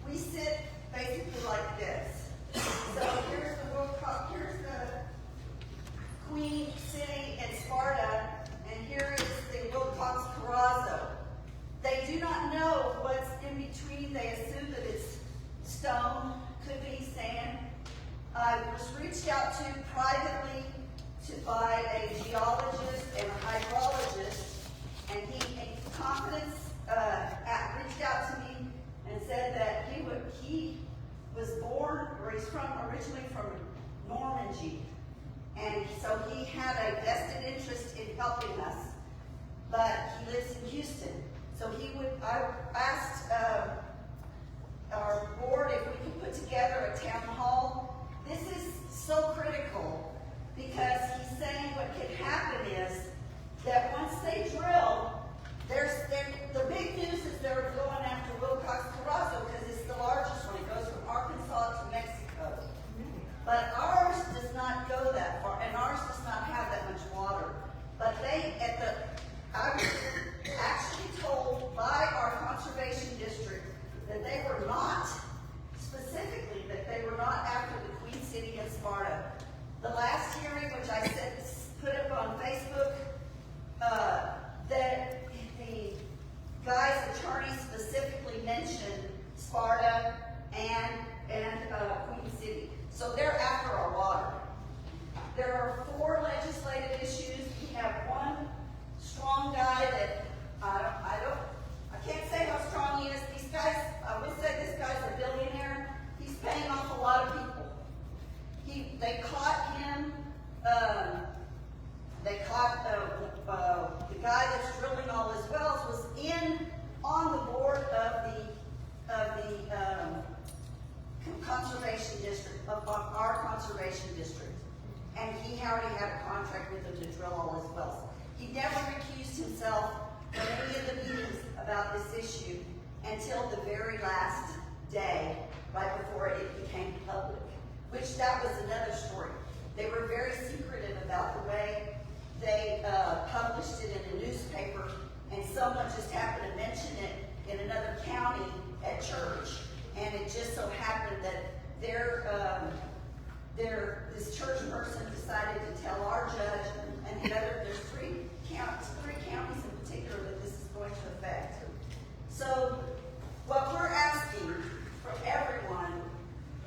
we sit basically like this. So here's the Queen City and Sparta, and here is the Wilcox-Carrazzo. They do not know what's in between. They assume that it's stone, could be sand. I was reached out to privately by a geologist and a hydrologist, and he, in confidence, reached out to me and said that he was born, or he's originally from Normandy, and so he had a vested interest in helping us, but he lives in Houston. So I asked our board if we could put together a town hall. This is so critical because he's saying what could happen is that once they drill, the big news is they're going after Wilcox-Carrazzo because it's the largest one. It goes from Arkansas to Mexico. But ours does not go that far, and ours does not have that much water. But I was actually told by our conservation district that they were not, specifically, that they were not after the Queen City and Sparta. The last hearing, which I put up on Facebook, that the guy's attorney specifically mentioned Sparta and Queen City. So they're after our water. There are 4 legislative issues. We have one strong guy that I can't say how strong he is. These guys, I would say this guy's a billionaire. He's paying off a lot of people. They caught him. They caught the guy that's drilling all his wells was on the board of the conservation district, of our conservation district, and he already had a contract with them to drill all his wells. He never recused himself from any of the meetings about this issue until the very last day, right before it became public, which that was another story. They were very secretive about the way they published it in a newspaper, and someone just happened to mention it in another county at church, and it just so happened that this church person decided to tell our judge, and there's three counties in particular that this is going to affect. So what we're asking from everyone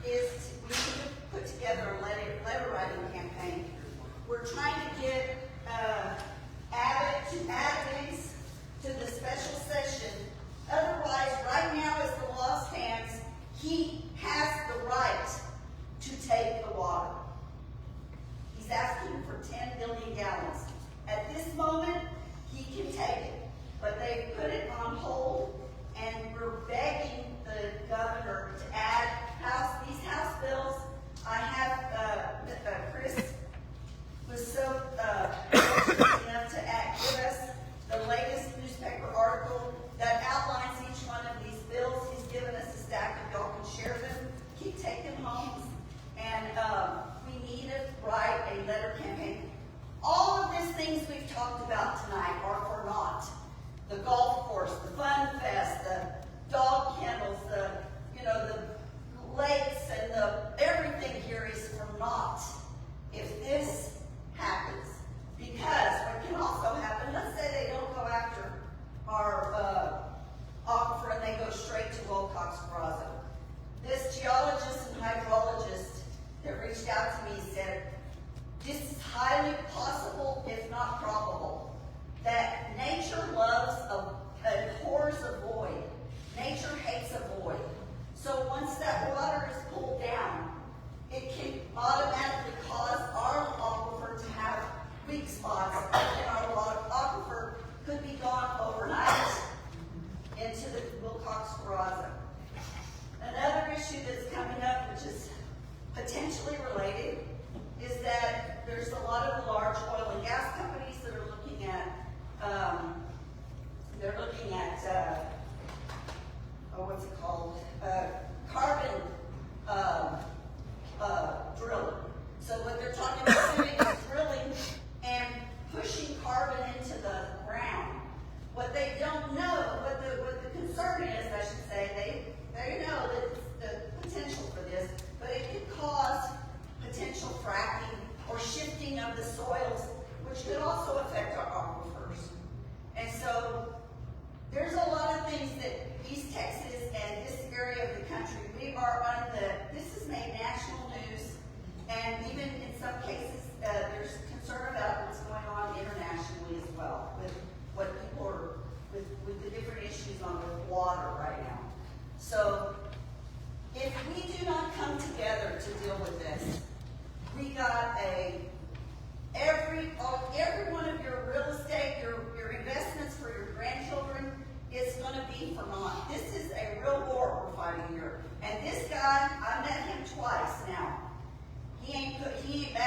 is we need to put together a letter writing campaign. We're trying to get add things to the special session. Otherwise, right now as the law stands, he has the right to take the water. He's asking for 10 billion gallons. At this moment, he can take it, but they put it on hold, and we're begging the governor to add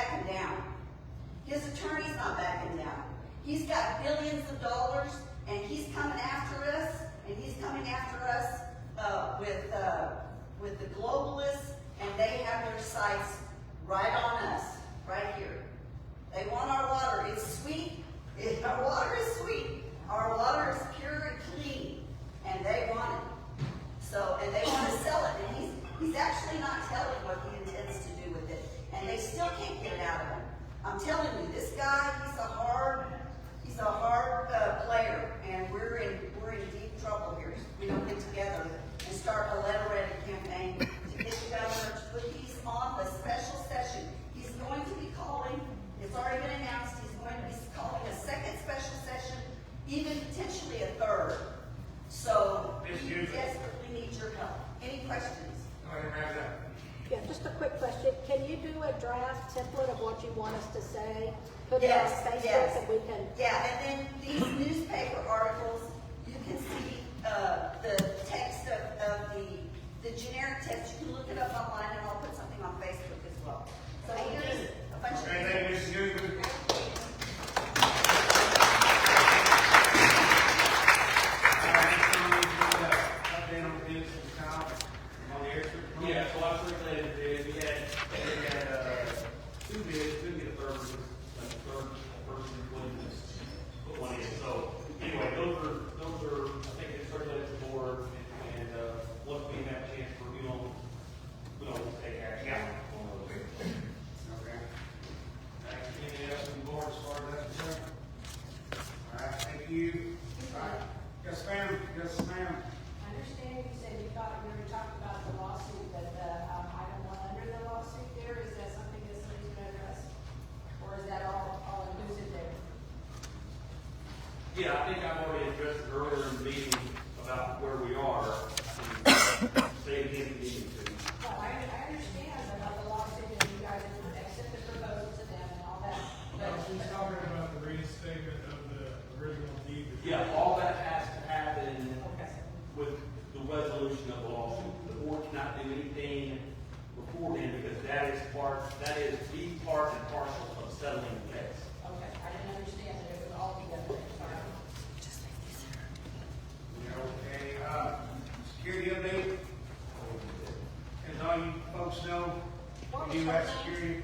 backing down. His attorney's not backing down. He's got billions of dollars, and he's coming after us, with the globalists, and they have their sights right on us, right here. They want our water. It's sweet. Our water is sweet. Our water is pure and clean, and they want it. So, and they want to sell it, and he's actually not telling what he intends to do with it, and they still can't get it out of him. I'm telling you, this guy, he's a hard player, and we're in deep trouble here. We don't get together and start a letter-writing campaign to get the governor to put these on the special session. He's going to be calling, it's already been announced, he's going to be calling a second special session, even potentially a third. So we desperately need your help. Any questions? Yeah, just a quick question. Can you do a draft template of what you want us to say? Put Yes, it on Facebook yes. and we can. Yeah, and then these newspaper articles, you can see the text of the generic text. You can look it up online, and I'll put something on Facebook as well. So here's a bunch of. Yeah, so I circulated the bid. We had two bids, couldn't get a third person included put one in. So anyway, those are I think they circulated to the board, and once we have a chance to review them, we'll take action on those. Okay. Anything else on the board as far as that's concerned? All right, thank you. All right. Yes, ma'am. Yes, ma'am. I understand you said you thought we were talking about the lawsuit, but the item one under the lawsuit there, is that something that's needs to address? Or is that all inclusive there? Yeah, I think I've already addressed it earlier in the meeting about where we are. Say it again if you need to. Well, I understand about the lawsuit and you guys accept the proposal to them and all that. But She's talking about the reinstatement of the original deed. Yeah, all that has to happen with the resolution of the lawsuit. The board cannot do anything beforehand because that is the part and parcel of settling the case. okay, I didn't understand that it was all together. Sorry. Okay, security update. As all you folks know, we do have security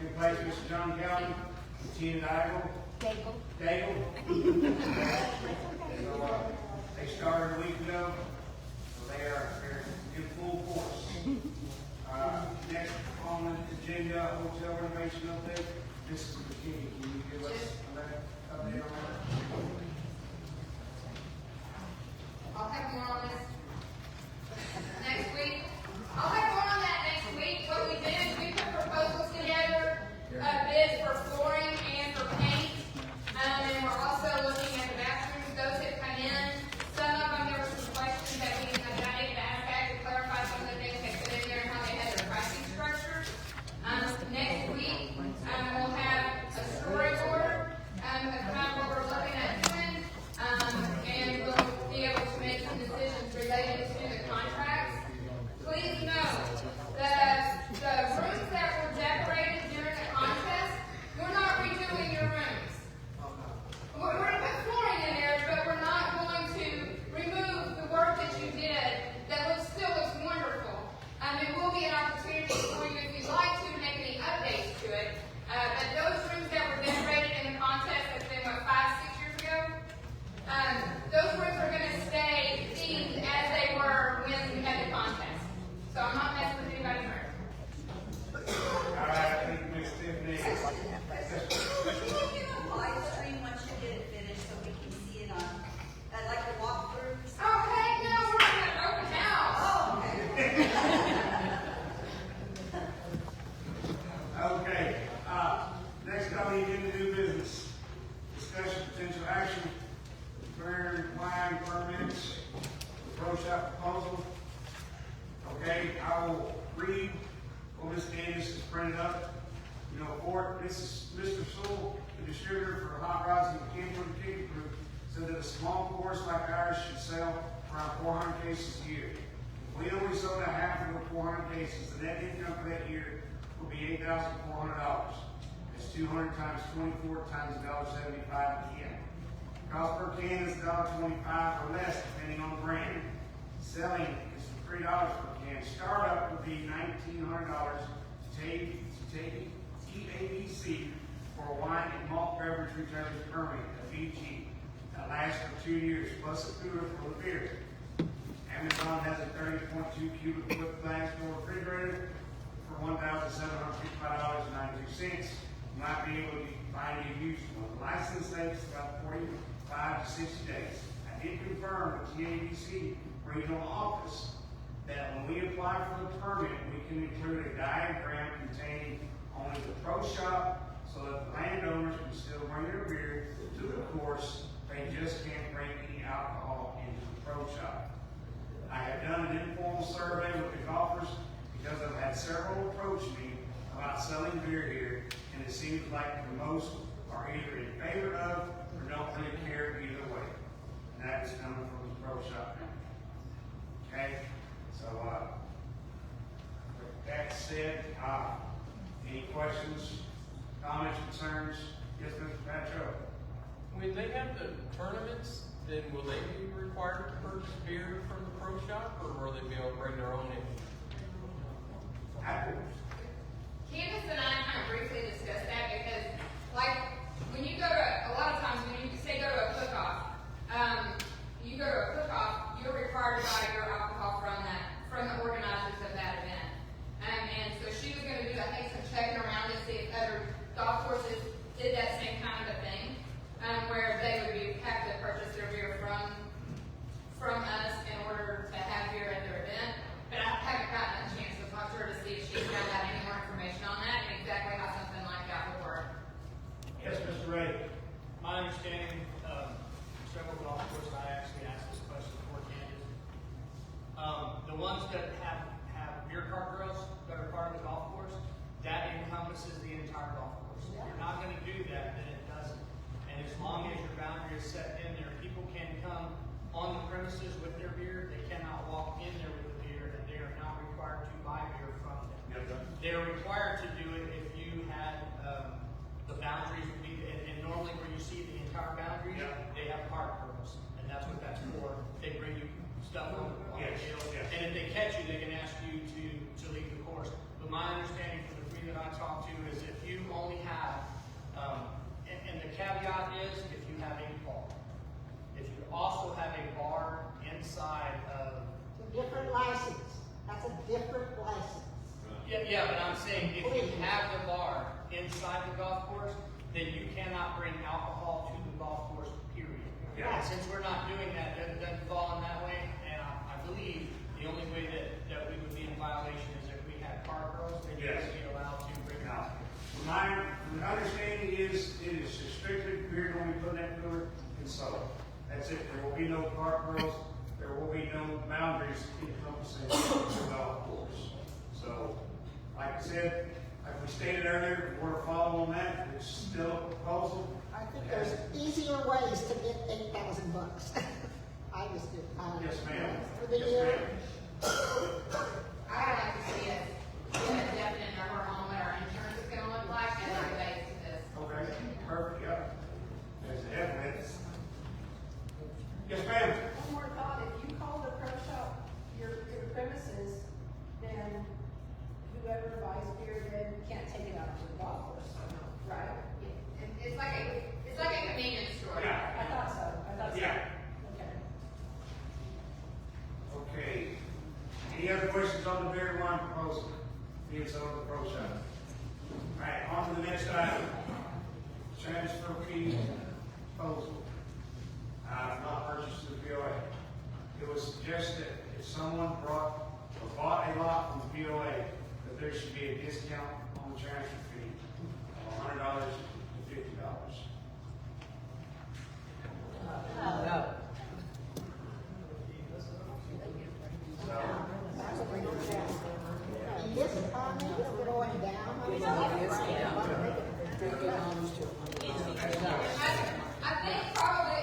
in place. Mr. John Calvin, Tina Daigle. Daigle. So, they started a week ago, so they're in full force. Next on the agenda, hotel renovation update. Mrs. McKinney, can you give us an update on that? I'll have more on this next week. I'll have more on that next week. What we did is we put proposals together, bids for flooring and for paint. And we're also looking at the bathrooms. Those have come in. Some of them, there were some questions that we got able to ask back to clarify some of the things they put in there and how they had their pricing structure. Next week, we'll have a storyboard of kind of what we're looking at doing. And we'll be able to make some decisions related to the contracts. Please note that the rooms that were decorated during the contest, we're not redoing your rooms. We're going to put flooring in there, but we're not going to remove the work that you did that still looks wonderful. It will be an opportunity for you, if you'd like to make any updates to it. But those rooms that were decorated in the contest, that's been, 5, 6 years ago? Those rooms are going to stay themed as they were when we had the contest. So I'm not messing with anybody's room. All right, thank you, Ms. Tiffany. Can you do a live stream once you get it finished so we can see it on, like the walkthroughs? Oh, heck no, we're in an open house. Oh, okay. Okay, next on the agenda, new business. Discussion potential action, beer and wine permits, pro shop proposal. Okay, I will read what Ms. Candace has printed up. You know, for this is Mr. Sewell, the distributor for hot rods and camper ticket group, said that a small course like ours should sell around 400 cases a year. If we only sold a half of the 400 cases, the net income for that year would be $8,400. It's 200 times 24 times $1.75 a can. Cost per can is $1.25 or less, depending on the brand. Selling is $3 per can. Startup would be $1,900 to take EABC for a wine and malt beverage retailer's permit, a VG. That lasts for 2 years, plus a cooler for the beer. Amazon has a 30.2 cubic foot glass door refrigerator for $1,755.92. You might be able to find a used one. The license takes about 45 to 60 days. I did confirm with TABC regional office that when we apply for the permit, we can include a diagram containing only the pro shop so that the landowners can still bring their beer to the course. They just can't bring any alcohol into the pro shop. I have done an informal survey with the golfers because I've had several approach me about selling beer here, and it seems like the most are either in favor of or don't really care either way. And that is coming from the pro shop now. Okay? So, with that said, any questions, comments, concerns? Yes, Mr. Patrick. When they have the tournaments, then will they be required to purchase beer from the pro shop, or will they be able to bring their own in? Candace and I kind of briefly discussed that because, like, when you go to, a lot of times when you say go to a cook-off, you go to a cook-off, you're required to buy your alcohol from the organizers of that event. And so she was going to do, I think, some checking around to see if other golf courses did that same kind of a thing, where they would have to purchase their beer from us in order to have beer at their event. But I haven't gotten a chance to talk to her to see if she has got any more information on that and exactly how something like that would work. Yes, Mr. Ray. My understanding, several golf courses, I actually asked this question before Candace. The ones that have beer cart grills that are part of the golf course, that encompasses the entire golf course. If you're not going to do that, then it doesn't. And as long as your boundary is set in there, people can come on the premises with their beer. They cannot walk in there with the beer, and they are not required to buy beer from them. They're required to do it if you had the boundaries would be, and normally where you see the entire boundaries, they have park girls, and that's what that's for. They bring you stuff on the hill, and if they catch you, they can ask you to leave the course. But my understanding from the three that I talked to is if you only have, and the caveat is if you have a bar. If you also have a bar inside of... It's a different license. That's a different license. Yeah, but I'm saying if you have the bar inside the golf course, then you cannot bring alcohol to the golf course, period. And since we're not doing that, it doesn't fall in that way, and I believe the only way that we would be in violation is if we had car girls, then you would be allowed to bring alcohol. My understanding is it is strictly beer when we put in that cooler and soda. That's it. There will be no park girls. There will be no boundaries encompassing the golf course. So, like I said, like we stated earlier, if we're following that, it's still a proposal. I think there's easier ways to get $8,000. I just do. Yes, ma'am. For the Yes, year. ma'am. I'd like to see us get a definite number on what our insurance is going to look like as it relates to this. Okay, perfect, yeah. There's evidence. Yes, ma'am. One more thought, if you call the pro shop your premises, then whoever buys beer then can't take it out to the golf course, right? It's like a convenience store. Yeah. I thought so. Yeah. Okay. Okay. Any other questions on the beer and wine proposal? Being sold at the pro shop. All right, on to the next item. Transfer fee proposal. I have not purchased the BOA. It was suggested if someone bought a lot from the BOA, that there should be a discount on the transfer fee of $100 to $50. No. This economy is going down. I think probably,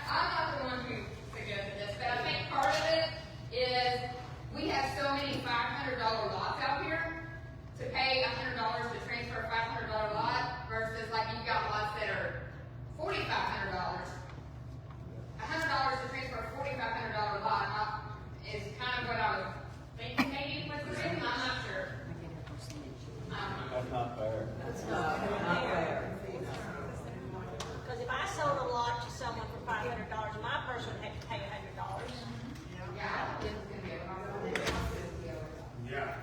I'm not the one who suggested this, but I think part of it is we have so many $500 lots out here to pay $100 to transfer a $500 lot versus not fair. That's not fair. Because if I sold a lot to someone for $500, my person would have to pay $100. Yeah.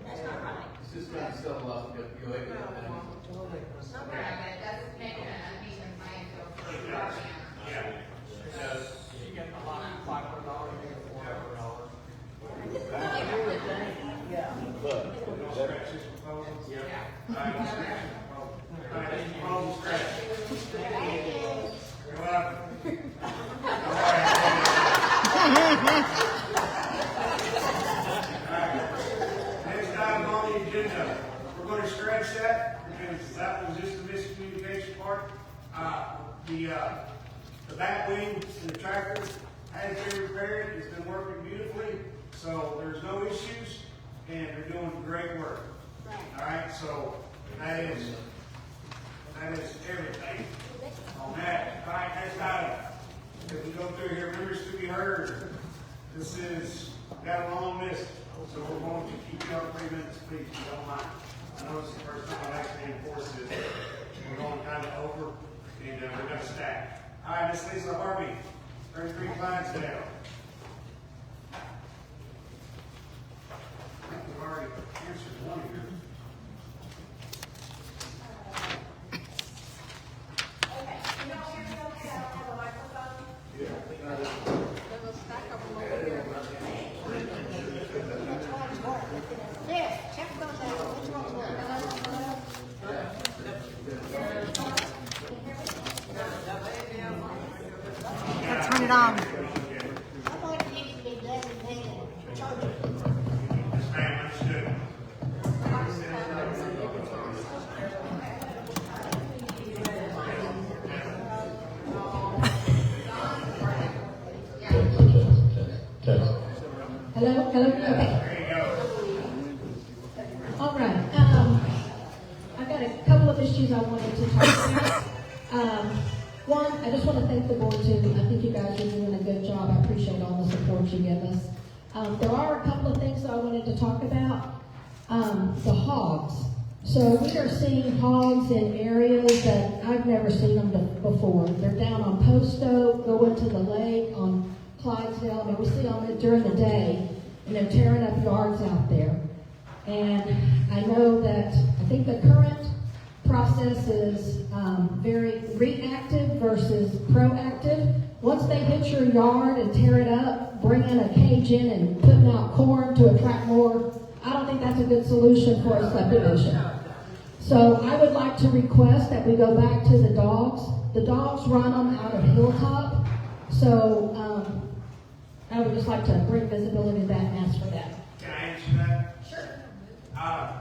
That's not right. It's just going to sell a lot of POA. You get a lot of $500, you get $400. Next item on the agenda, we're going to scratch that because that was just the miscommunication part. The back wing and the tractor has been repaired. It's been working beautifully, so there's no issues, and they're doing great work. All right, so that is everything on that. All right, next item. If we go through here, members to be heard. This is got a long list, so we're going to keep you on 3 minutes, please, if you don't mind. I know it's the first time I've actually enforced this. We're going kind of over, and we're going to stack. All right, Miss Lisa Harvey, 33 Clydesdale. I think we've already answered one here. Okay, you don't hear me okay? I don't have a microphone? Yes, check those out. Which one's what? Turn it on. I thought it needed to be designated charger. Yes, ma'am, understood. Hello? Hello? Okay. There you go. All right. I've got a couple of issues I wanted to talk about. One, I just want to thank the board too. I think you guys are doing a good job. I appreciate all the support you give us. There are a couple of things that I wanted to talk about. The hogs. So we are seeing hogs in areas that I've never seen them before. They're down on Posto, going to the lake on Clydesdale. I mean, we see them during the day, and they're tearing up yards out there. And I know that, I think the current process is very reactive versus proactive. Once they hit your yard and tear it up, bringing a cage in and putting out corn to attract more, I don't think that's a good solution for a subdivision. So I would like to request that we go back to the dogs. The dogs run them out of Hilltop. So I would just like to bring visibility to that and ask for that. Can I answer that? Sure. I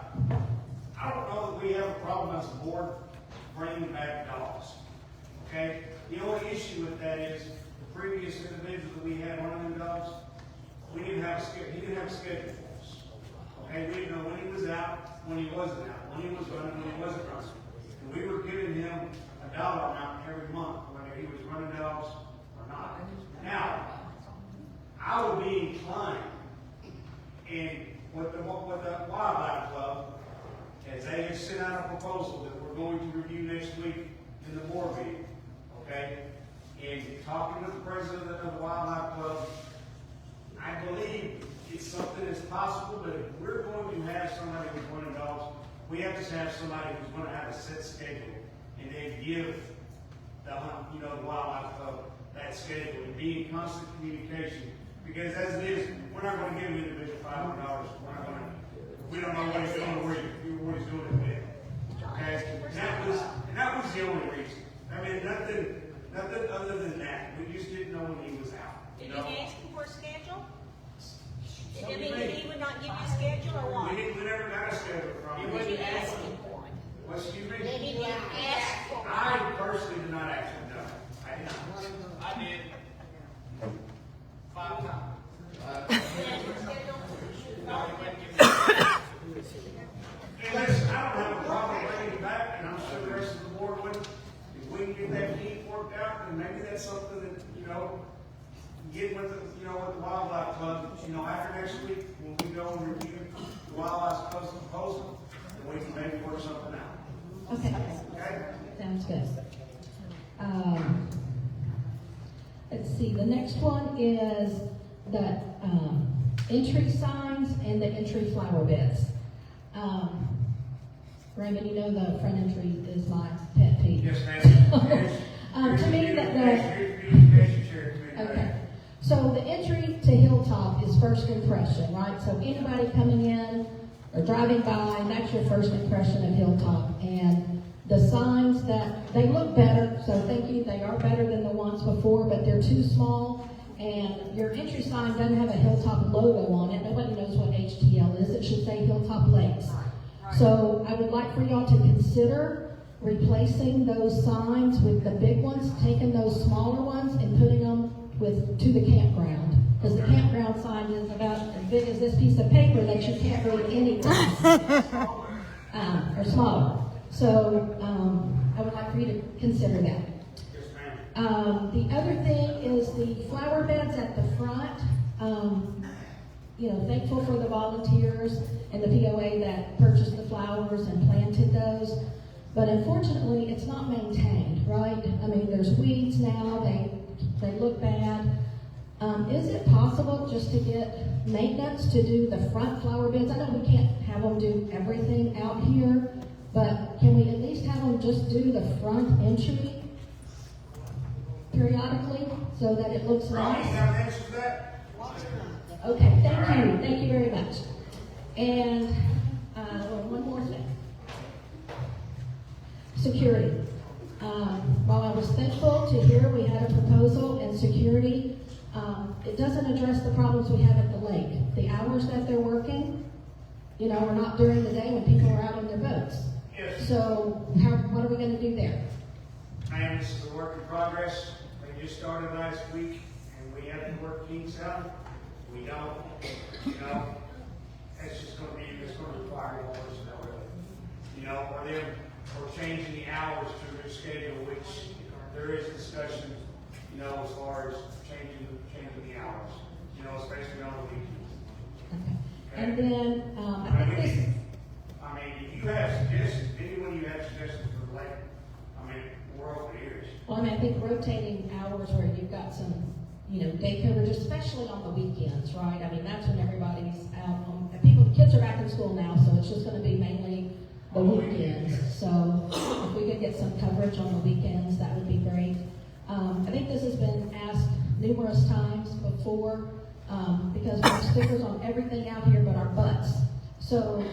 don't know that we have a problem as a board bringing back dogs. Okay? The only issue with that is the previous individual that we had running them dogs, he didn't have a schedule for us. Okay? We didn't know when he was out, when he wasn't out, when he was running, when he wasn't running. And we were giving him a dollar amount every month, whether he was running dogs or not. Now, I would be inclined, and with the Wildlife Club, as they have sent out a proposal that we're going to review next week in the board meeting, okay? And talking with the president of the Wildlife Club, I believe it's something that's possible, but if we're going to have somebody who's running dogs, we have to have somebody who's going to have a set schedule, and then give the Wildlife Club that schedule and be in constant communication. Because as it is, we're not going to give an individual $500. We don't know what he's doing or what he's doing in bed. Okay? And that was the only reason. I mean, nothing other than that. We just didn't know when he was out. Did you ask him for a schedule? Did he would not give you a schedule or what? We never got a schedule from him. Did you ask him for one? What, excuse me? Did you ask for one? I personally did not ask him, no. I did not. I did. 5 times. And listen, I don't have a problem bringing it back, and I'm sure the rest of the board would. If we can get that deed worked out, then maybe that's something that, get with the, with the wildlife club, after next week, when we go and review the wildlife club's proposal, and we can maybe work something out. Okay, Okay? sounds good. Let's see, the next one is the entry signs and the entry flower beds. Raymond, the front entry is my pet peeve. Yes, ma'am. To me, Okay. So the entry to Hilltop is first impression, right? So anybody coming in or driving by, that's your first impression of Hilltop. And the signs they look better, so thank you, they are better than the ones before, but they're too small. And your entry sign doesn't have a Hilltop logo on it. Nobody knows what HTL is. It should say Hilltop Lakes. So I would like for y'all to consider replacing those signs with the big ones, taking those smaller ones and putting them to the campground. Because the campground sign is about as big as this piece of paper that you can't read anything. Or smaller. So I would like for you to consider that. The other thing is the flower beds at the front. Thankful for the volunteers and the POA that purchased the flowers and planted those. But unfortunately, it's not maintained, right? I mean, there's weeds now. They look bad. Is it possible just to get maintenance to do the front flower beds? I know we can't have them do everything out here, but can we at least have them just do the front entry periodically so that it looks nice? Okay, thank you very much. And one more thing. Security. While I was thankful to hear we had a proposal in security, it doesn't address the problems we have at the lake. The hours that they're working, are not during the day when people are out on their boats. Yes. So what are we going to do there? Ma'am, this is a work in progress. We just started last week, and we haven't worked kinks out. We don't, it's just going to require more personnel, or changing the hours to their schedule, which there is discussion, as far as changing the hours, especially on the weekends. Okay. And then, if you have suggestions, anyone you have suggestions for the lake, we're all ears. Well, I think rotating hours where you've got some, day coverage, especially on the weekends, right? That's when everybody's out. Kids are back in school now, so it's just going to be mainly the weekends. So if we could get some coverage on the weekends, that would be great. I think this has been asked numerous times before because we have stickers on everything out here but our butts. So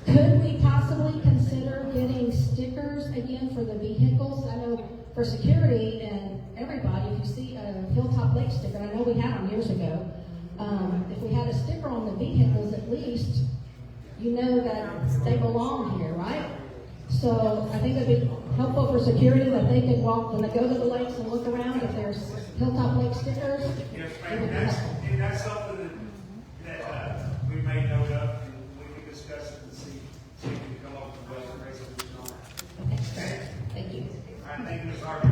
could we possibly consider getting stickers again for the vehicles? I know for security and everybody, if you see a Hilltop Lake sticker, I know we had them years ago. If we had a sticker on the vehicles, at least that they belong here, right? So I think it'd be helpful for security that they could walk when they go to the lakes and look around if there's Hilltop Lake stickers. Yes, ma'am. That's something that we may note up and we can discuss it and see if we can come up with a resolution on that. Okay. Thank you. All right, thank you, Ms. Harvey.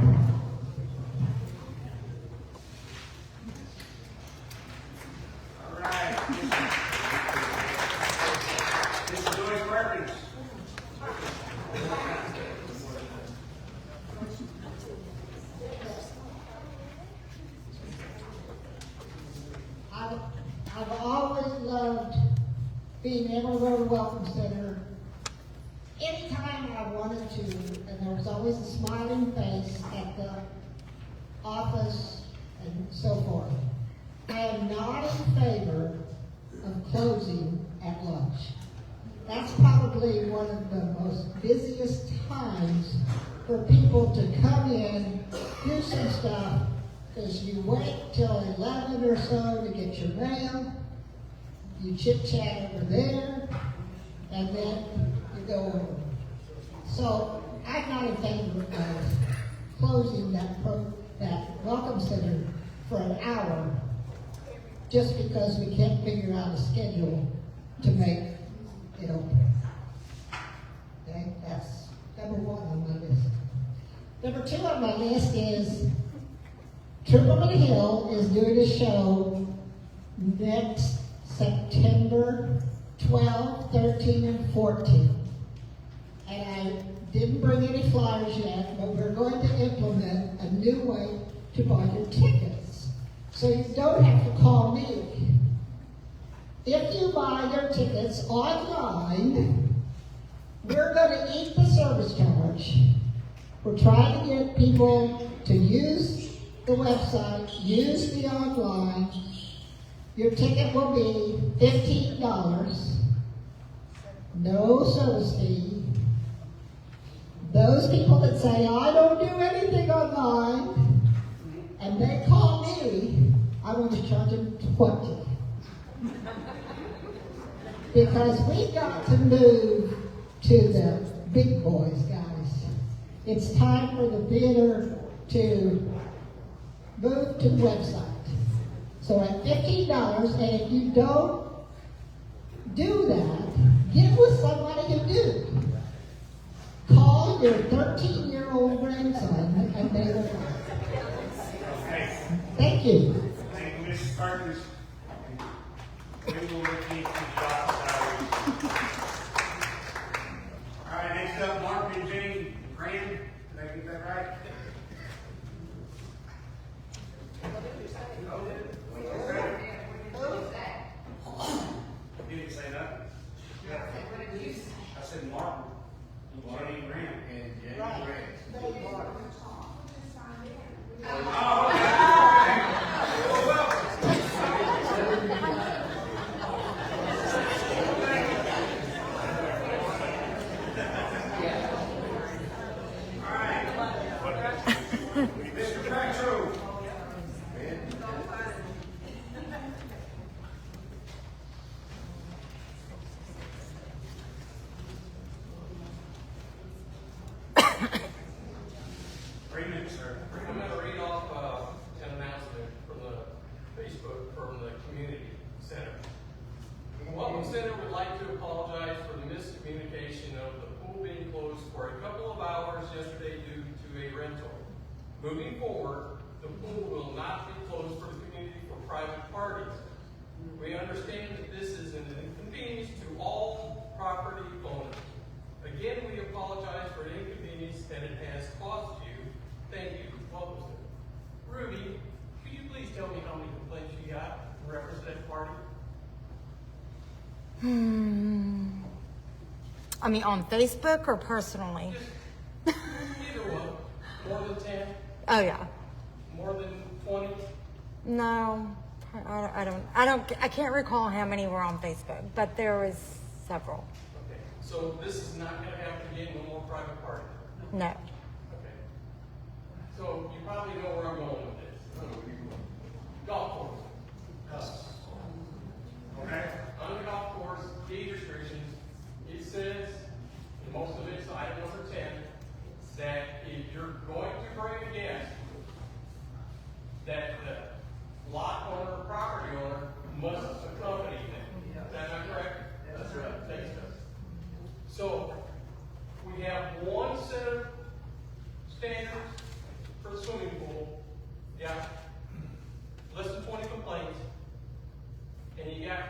All right. This is Joyce Perkins. I've always loved being Emerald Road Welcome Center. Anytime I wanted to, and there was always a smiling face at the office and so forth. I am not in favor of closing at lunch. That's probably one of the most busiest times for people to come in, do some stuff, because you wait till 11 or so to get your mail, you chit-chat over there, and then you go over. So I'm not in favor of closing that welcome center for an hour just because we can't figure out a schedule to make it open. Okay, that's number one on my list. Number two on my list is Tripleman Hill is doing a show next September 12, 13, and 14. And I didn't bring any flyers yet, but we're going to implement a new way to buy your tickets. So you don't have to call me. If you buy your tickets online, we're going to eat the service charge. We're trying to get people to use the website, use the online. Your ticket will be $15, no service fee. Those people that say, I don't do anything online, and they call me, I want to charge them $20. Because we've got to move to the big boys, guys. It's time for the theater to move to the website. So at $15, and if you don't do that, get with somebody who do. Call your 13-year-old grandson and they will come. Thank you. Thank you, Mrs. Perkins. We will look into the job salaries. All right, next up, Mark and Jane Graham. Did I get that right? You didn't say nothing. I said Mark and Jane Graham. And Jane Graham. Oh, Mr. Petro. I'm going to read off an announcement from the Facebook from the community center. The Welcome Center would like to apologize for the miscommunication of the pool being closed for a couple of hours yesterday due to a rental. Moving forward, the pool will not be closed for the community for private parties. We understand that this is an inconvenience to all property owners. Again, we apologize for the inconvenience that it has caused you. Thank you. Welcome, sir. Ruby, could you please tell me how many complaints you got in reference to that party? I mean, on Facebook or personally? Either one. More than 10? Oh yeah. More than 20? No, I can't recall how many were on Facebook, but there was several. Okay. So this is not going to happen again, no more private party? No. Okay. So you probably know where I'm going with this. Golf course. Okay. On the golf course, deed restrictions, it says, in most of it's item number 10, that if you're going to bring a guest, that the lot owner or property owner must accompany them. Is that not correct? That's right. Thanks, Doug. So we have one set of standards for the swimming pool. Yeah. Less than 20 complaints. And you got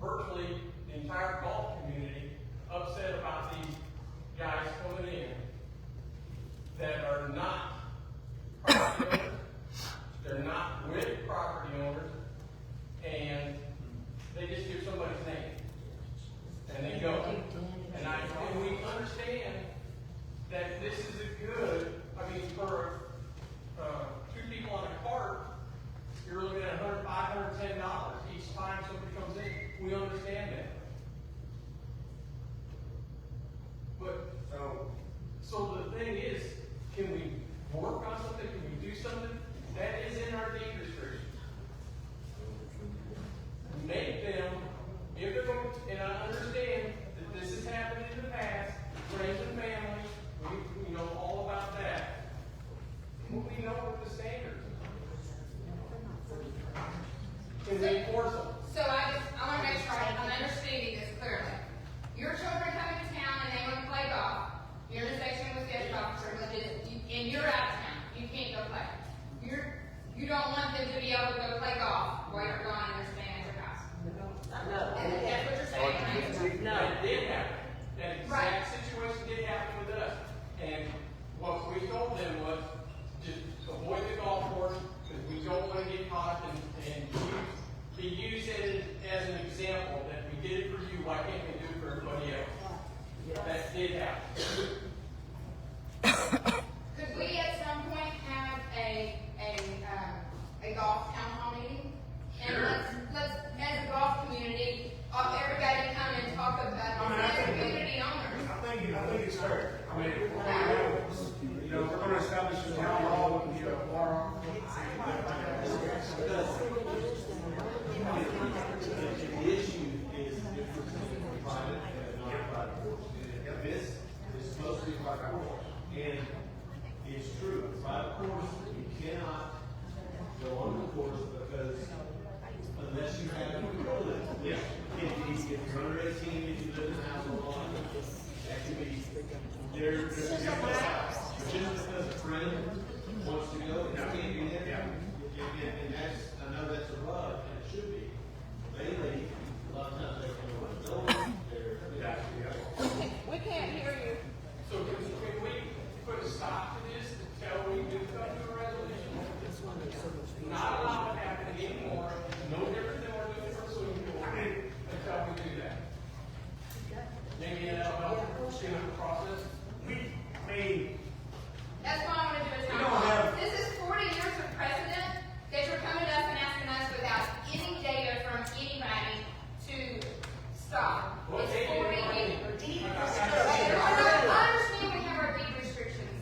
virtually the entire golf community upset about these guys coming in that are not property owners. They're not with property owners. And they just give somebody's name. And they go. And we understand that this is a good, I mean, for two people on a cart, you're looking at $510 each time somebody comes in. We understand that. But, so the thing is, can we work on something? Can we do something? That is in our deed restrictions. Make them, if they're going to, and I understand that this has happened in the past, friends and family, we know all about that. We know what the standards are. Can we enforce them? So I want to make sure I'm understanding this clearly. Your children come into town and they want to play golf. You're in the section with guest officer, and you're out of town. You can't go play. You You don't want them to be able to go play golf while you're gone and they're staying at your house. No. And that's what you're saying, right? That did happen. That exact situation did happen with us. And what we told them was, just avoid the golf course, because we don't want to get caught and be used as an example that we did it for you, why can't we do it for everybody else? That did happen. Could we at some point have a golf town hall meeting? And let's, as a golf community, everybody come and talk about, as community owners. I think it's fair. I mean, you know, we're gonna establish a town hall, you know, bar. The issue is different between private and non-private courses. This is supposed to be a private course, and it's true. Private course, you cannot go on the course because unless you have control of it. Yeah. If you're under 18, if you live in a house alone, that could be there's just because a friend wants to go, it can't be there. And that's, I know that's a rub, and it should be. They leave, a lot of times they don't want to go there. We can't hear you. So can we put a stop to this until we do come to a resolution? Not allow it to happen anymore, no different than we're doing for swimming pool, until we do that. Maybe that'll help speed up the process. That's why I want to do a town hall. This is 40 years of precedent that you're coming to us and asking us without any data from anybody to stop. It's 40 years. I understand we have our deed restrictions,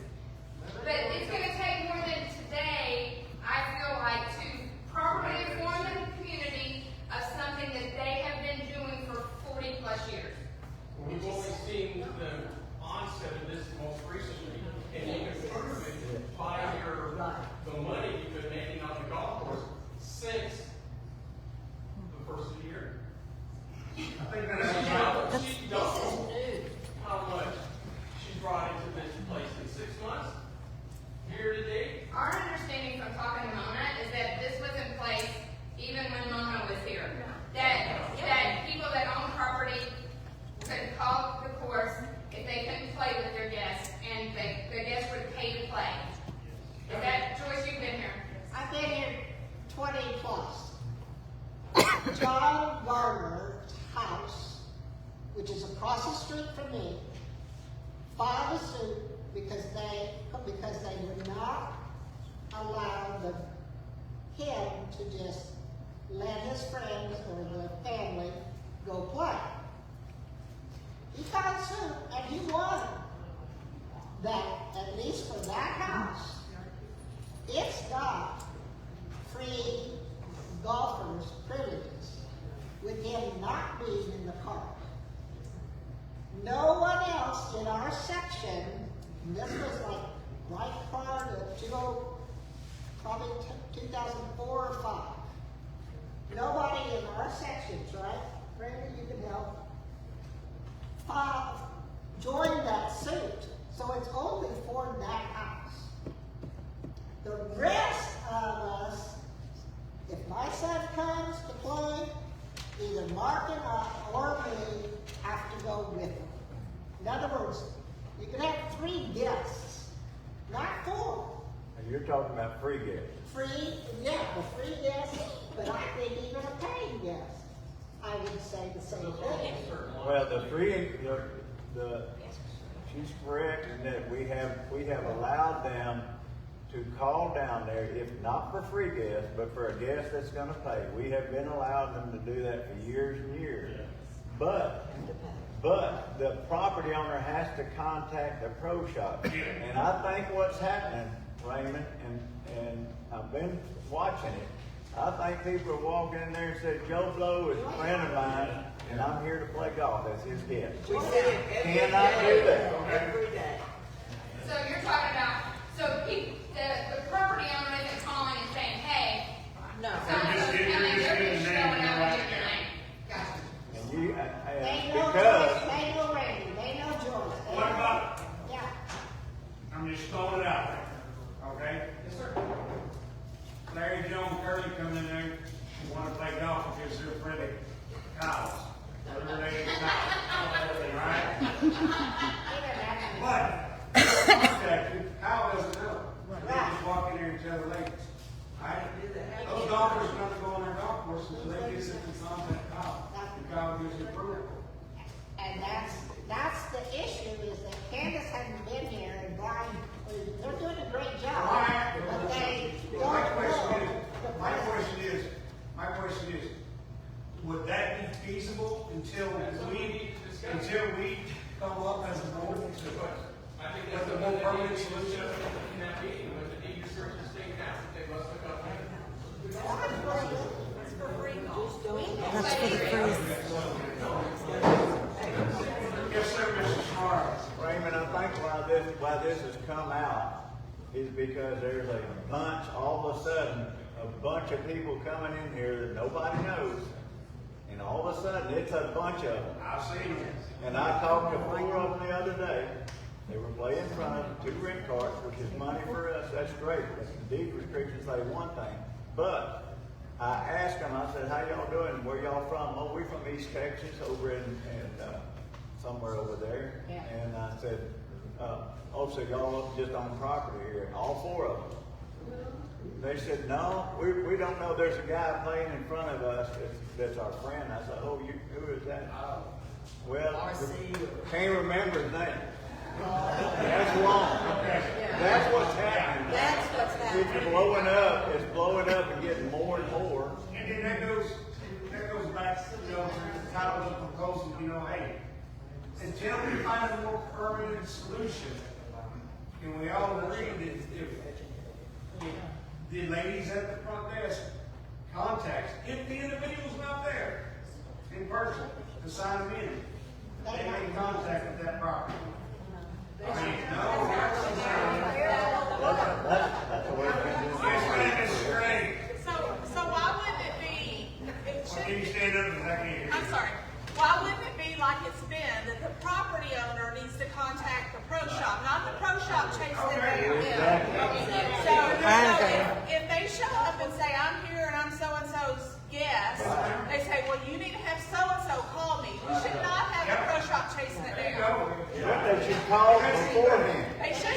but it's going to take more than today, I feel like, to properly inform the community of something that they have been doing for 40 plus years. We've only seen the onset of this most recently, and you can prove it by the money you've been making on the golf course since the first of the year. I think that's She doubled how much she brought into this place in 6 months, year to date. Our understanding from talking to Mona is that this was in place even when Mona was here. That people that own property could call the course if they couldn't play with their guests, and the guests would pay to play. Is that, Joyce, you've been here? I've been here 20 plus. John Garner's house, which is across the street from me, filed a suit because they would not allow him to just let his friends or the family go play. He filed a suit and he won that, at least for that house. It's got free golfers' privileges with him not being in the park. No one else in our section, and this was like right prior to probably 2004 or 5. Nobody in our sections, right? Brandon, you can help. Joined that suit. So it's only for that house. The rest of us, if my son comes to play, either Mark and I or me have to go with him. In other words, you can have 3 guests, not 4. And you're talking about free guests. Free, yeah, the free guests, but I think even a paying guest, I would say the same thing. Well, she's correct in that we have allowed them to call down there, if not for free guests, but for a guest that's gonna pay. We have been allowing them to do that for years and years. But the property owner has to contact the pro shop. And I think what's happening, Raymond, and I've been watching it, I think people are walking in there and said, Joe Blow is a friend of mine, and I'm here to play golf as his guest. We see it every Cannot do that. Every day. So you're talking about, the property owner isn't calling and saying, hey, no, so-and-so's coming, they're just showing up and giving your name. Gotcha. And you, They know because Joyce, they know Randy, they know Joyce. What about, Yeah. I'm just throwing it out there, okay? Yes, sir. Larry attorney come in there and want to play golf because they're afraid of cows. Whatever they ain't right? But, contacted, Kyle doesn't know. They just walk in there and tell the ladies. Right? Those golfers are going to go on their golf courses, so they get to contact Kyle. And Kyle gives you approval. And that's the issue, is that Candace hasn't been here, and Brian, they're doing a great job. But they don't My question is, would that be feasible until we come up as a board? I think that's the more permanent solution in that meeting with the deed restrictions state council, they must look up. That's for the freeze. Yes, sir, Mr. Smart. Raymond, I think why this has come out is because there's a bunch, all of a sudden, a bunch of people coming in here that nobody knows. And all of a sudden, it's a bunch of them. I've seen it. And I talked to 4 of them the other day. They were playing in front of 2 rent carts, which is money for us. That's great. But the deed restrictions say one thing. But I asked them, I said, how y'all doing? Where y'all from? Oh, we're from East Texas, over in somewhere over there. Yeah. And I said, oh, so y'all just on property here? All 4 of them. They said, no, we don't know. There's a guy playing in front of us that's our friend. I said, oh, who is that? Well, can't remember his name. That's wrong. That's what's happening. That's what's happening. It's blowing up. It's blowing up and getting more and more. And then that goes back, to the title of the proposal, hey, until we find a more permanent solution, can we all agree that if the ladies at the front desk contact, if the individual's not there in person to sign them in, they make contact with that property. I mean, no, that's the way it's been doing. Yes, ma'am, Mrs. Gray. So why wouldn't it be, Can you stand up because I can't hear you? I'm sorry, why wouldn't it be like it's been, that the property owner needs to contact the pro shop, not the pro shop chase them down? So if they show up and say, I'm here and I'm so-and-so's guest, they say, well, you need to have so-and-so call me. We should not have the pro shop chasing it down. But they should call beforehand. They should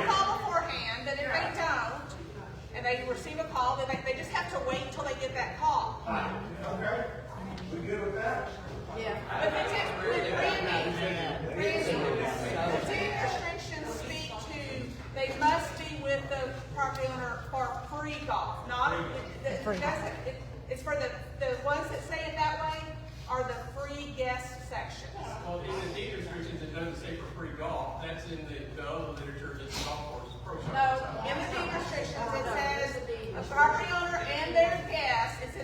call beforehand, but if they don't, and they receive a call, then they just have to wait until they get that call. Okay, we good with that? Yeah. But the deed restrictions speak to, they must be with the property owner for free golf, not, it's for the ones that say it that way are the free guest sections. Well, in the deed restrictions, it doesn't say for free golf. That's in the other literature that's golf course, pro shop. No, in the deed restrictions, it says a property owner and their guests, it's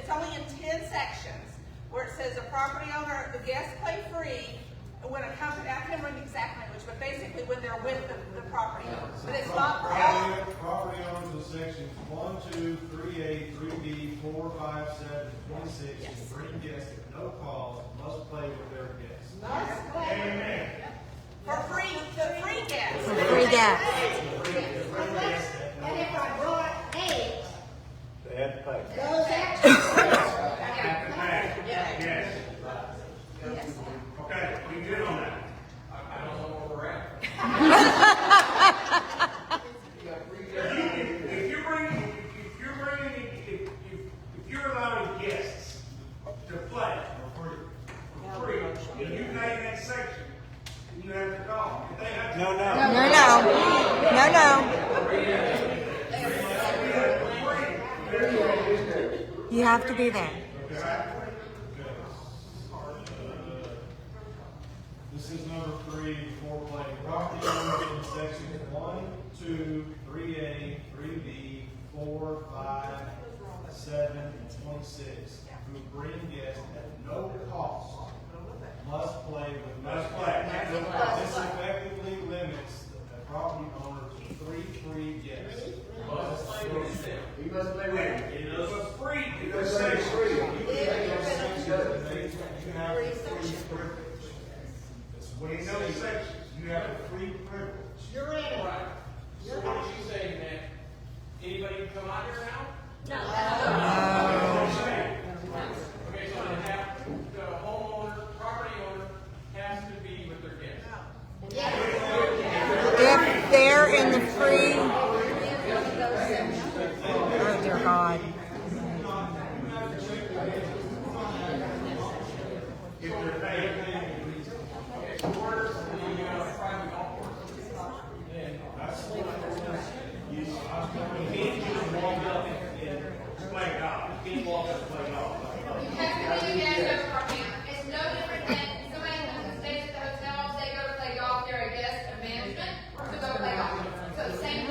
only in 10 sections, where it says a property owner, the guests play free, when a company, I can't remember the exact language, but basically when they're with the property owner. But it's not for all. Property owners of sections 1, 2, 3A, 3B, 4, 5, 7, 26, Yes. will bring guests at no cost, must play with their guests. Amen. For free, the free guests. Free gas. And if I brought 8, They have to pay. those extra. Yes. Okay, we good on that? I don't know where we're at. If you're allowing guests to play for free, and you name that section, you have to call. If they have to- No. You have to be there. This is number 3 for play. Property owners in sections 1, 2, 3A, 3B, 4, 5, 7, and 26 who bring guests at no cost must play with Must play. This effectively limits the property owner to 3 free guests. Must play with them. You must play with it. It was free. It was free. You have a free privilege. That's what it In those says. sections, you have a free privilege. You're in it. Right. So what are you saying, that anybody can come out here now? No, God. If they're paid, you can't just walk up and play golf. You can't walk up and play golf. You have to be a guest over our camp. It's no different than somebody comes and stays at the hotel, they go to play golf, they're a guest of management to go play golf. So same.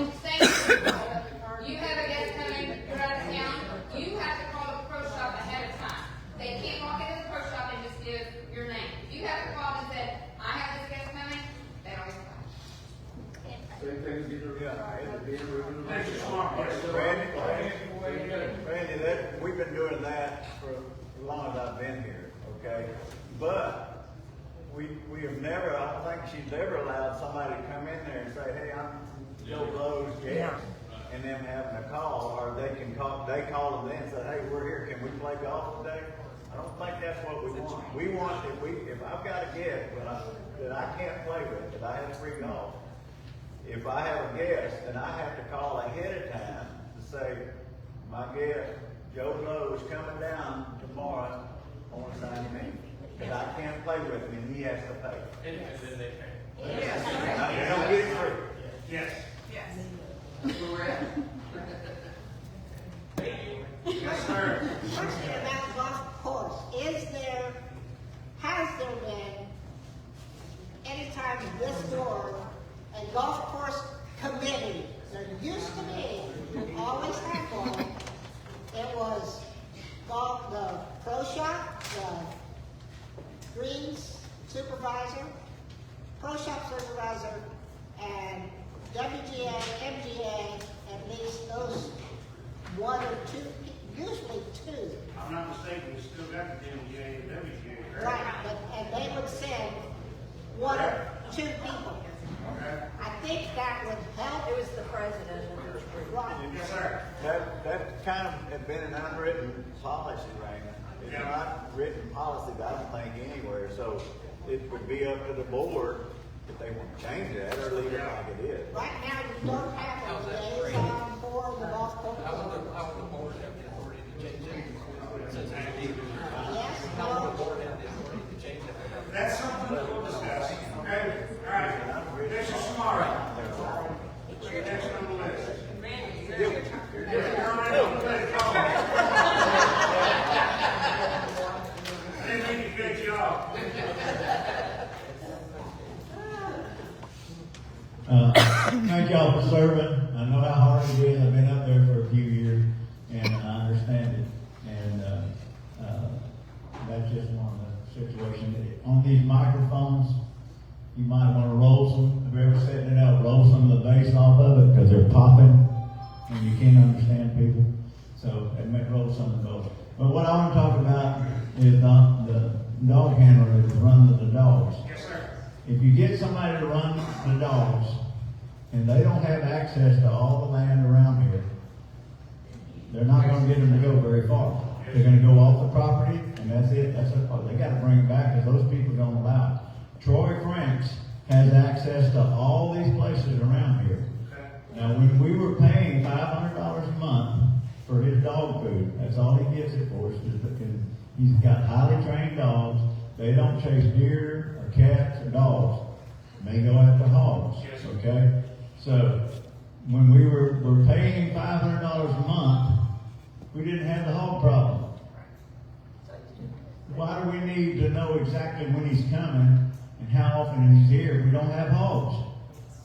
You have a guest coming, you're out of town, you have to call the pro shop ahead of time. They can't walk into the pro shop and just give your name. If you have to call and say, I have this guest coming, they always come. Randy, we've been doing that for as long as I've been here, okay? But we have never, I don't think she's ever allowed somebody to come in there and say, hey, I'm Joe Blow's guest, and them having a call, or they call them in and say, hey, we're here, can we play golf today? I don't think that's what we want. We want, if I've got a guest that I can't play with, that I have free golf, if I have a guest, then I have to call ahead of time to say, my guest, Joe Blow, is coming down tomorrow, I want to sign him in. Because I can't play with him and he has to pay. And then they pay. Yes. You don't get it free. Yes. Yes. Yes, sir. Question about golf course. Has there been any time this board, a golf course committee? There used to be, always had one. It was the pro shop, the greens supervisor, pro shop supervisor, and WGA, MGA, at least those one or two, usually two. I'm not mistaken, we still got the MGA and WGA, correct? Right, and they would send one or two people. Okay. I think that would help. It was the president of the group. Right. Yes, sir. That kind of had been an unwritten policy, Raymond. It's not written policy, I don't think, anywhere. So it would be up to the board if they want to change that or leave it like it is. Right now, you don't have a liaison for the golf course. How would the board have the authority to change it? Yes, How would the no. board have the authority to change it? That's something that we'll discuss, okay? All right, Mr. Smart. Next on the list. You're already on the list. Come on. I didn't mean to cut you off. Thank y'all for serving. I know how hard it is. I've been up there for a few years, and I understand it. And that's just one of the situations. On these microphones, you might want to roll some. Have you ever set it up? Roll some of the bass off of it because they're popping, and you can't understand people. So it may roll some of those. But what I want to talk about is the dog handler that runs the dogs. Yes, sir. If you get somebody to run the dogs, and they don't have access to all the land around here, they're not going to get them to go very far. They're going to go off the property, and that's it. They got to bring it back because those people don't allow it. Troy Franks has access to all these places around here. Now, when we were paying $500 a month for his dog food, that's all he gets it for. He's got highly trained dogs. They don't chase deer or cats or dogs. They go after hogs. Okay? So when we were paying him $500 a month, we didn't have the hog problem. Why do we need to know exactly when he's coming and how often he's here? We don't have hogs.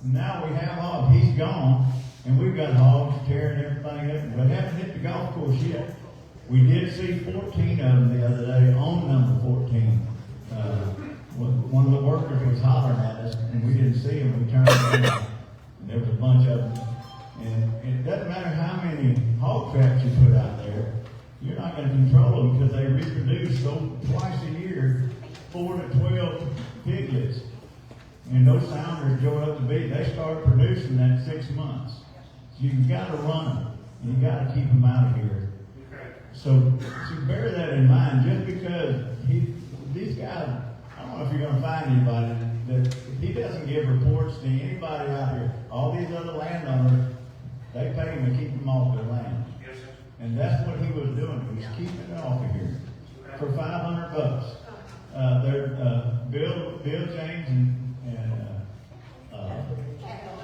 Now we have hogs. He's gone, and we've got hogs tearing everything up. We haven't hit the golf course yet. We did see 14 of them the other day on number 14. One of the workers was hollering at us, and we didn't see him. We turned around, and there was a bunch of them. And it doesn't matter how many hog traps you put out there, you're not going to control them because they reproduce twice a year, 4 to 12 piglets. And those sounders go up to be, they start producing that 6 months. So you've got to run them, and you've got to keep them out of here. So bear that in mind, just because these guys, I don't know if you're going to find anybody that he doesn't give reports to anybody out here. All these other landowners, they pay him to keep them off their land. Yes, sir. And that's what he was doing, he was keeping it off of here for $500. Bill James and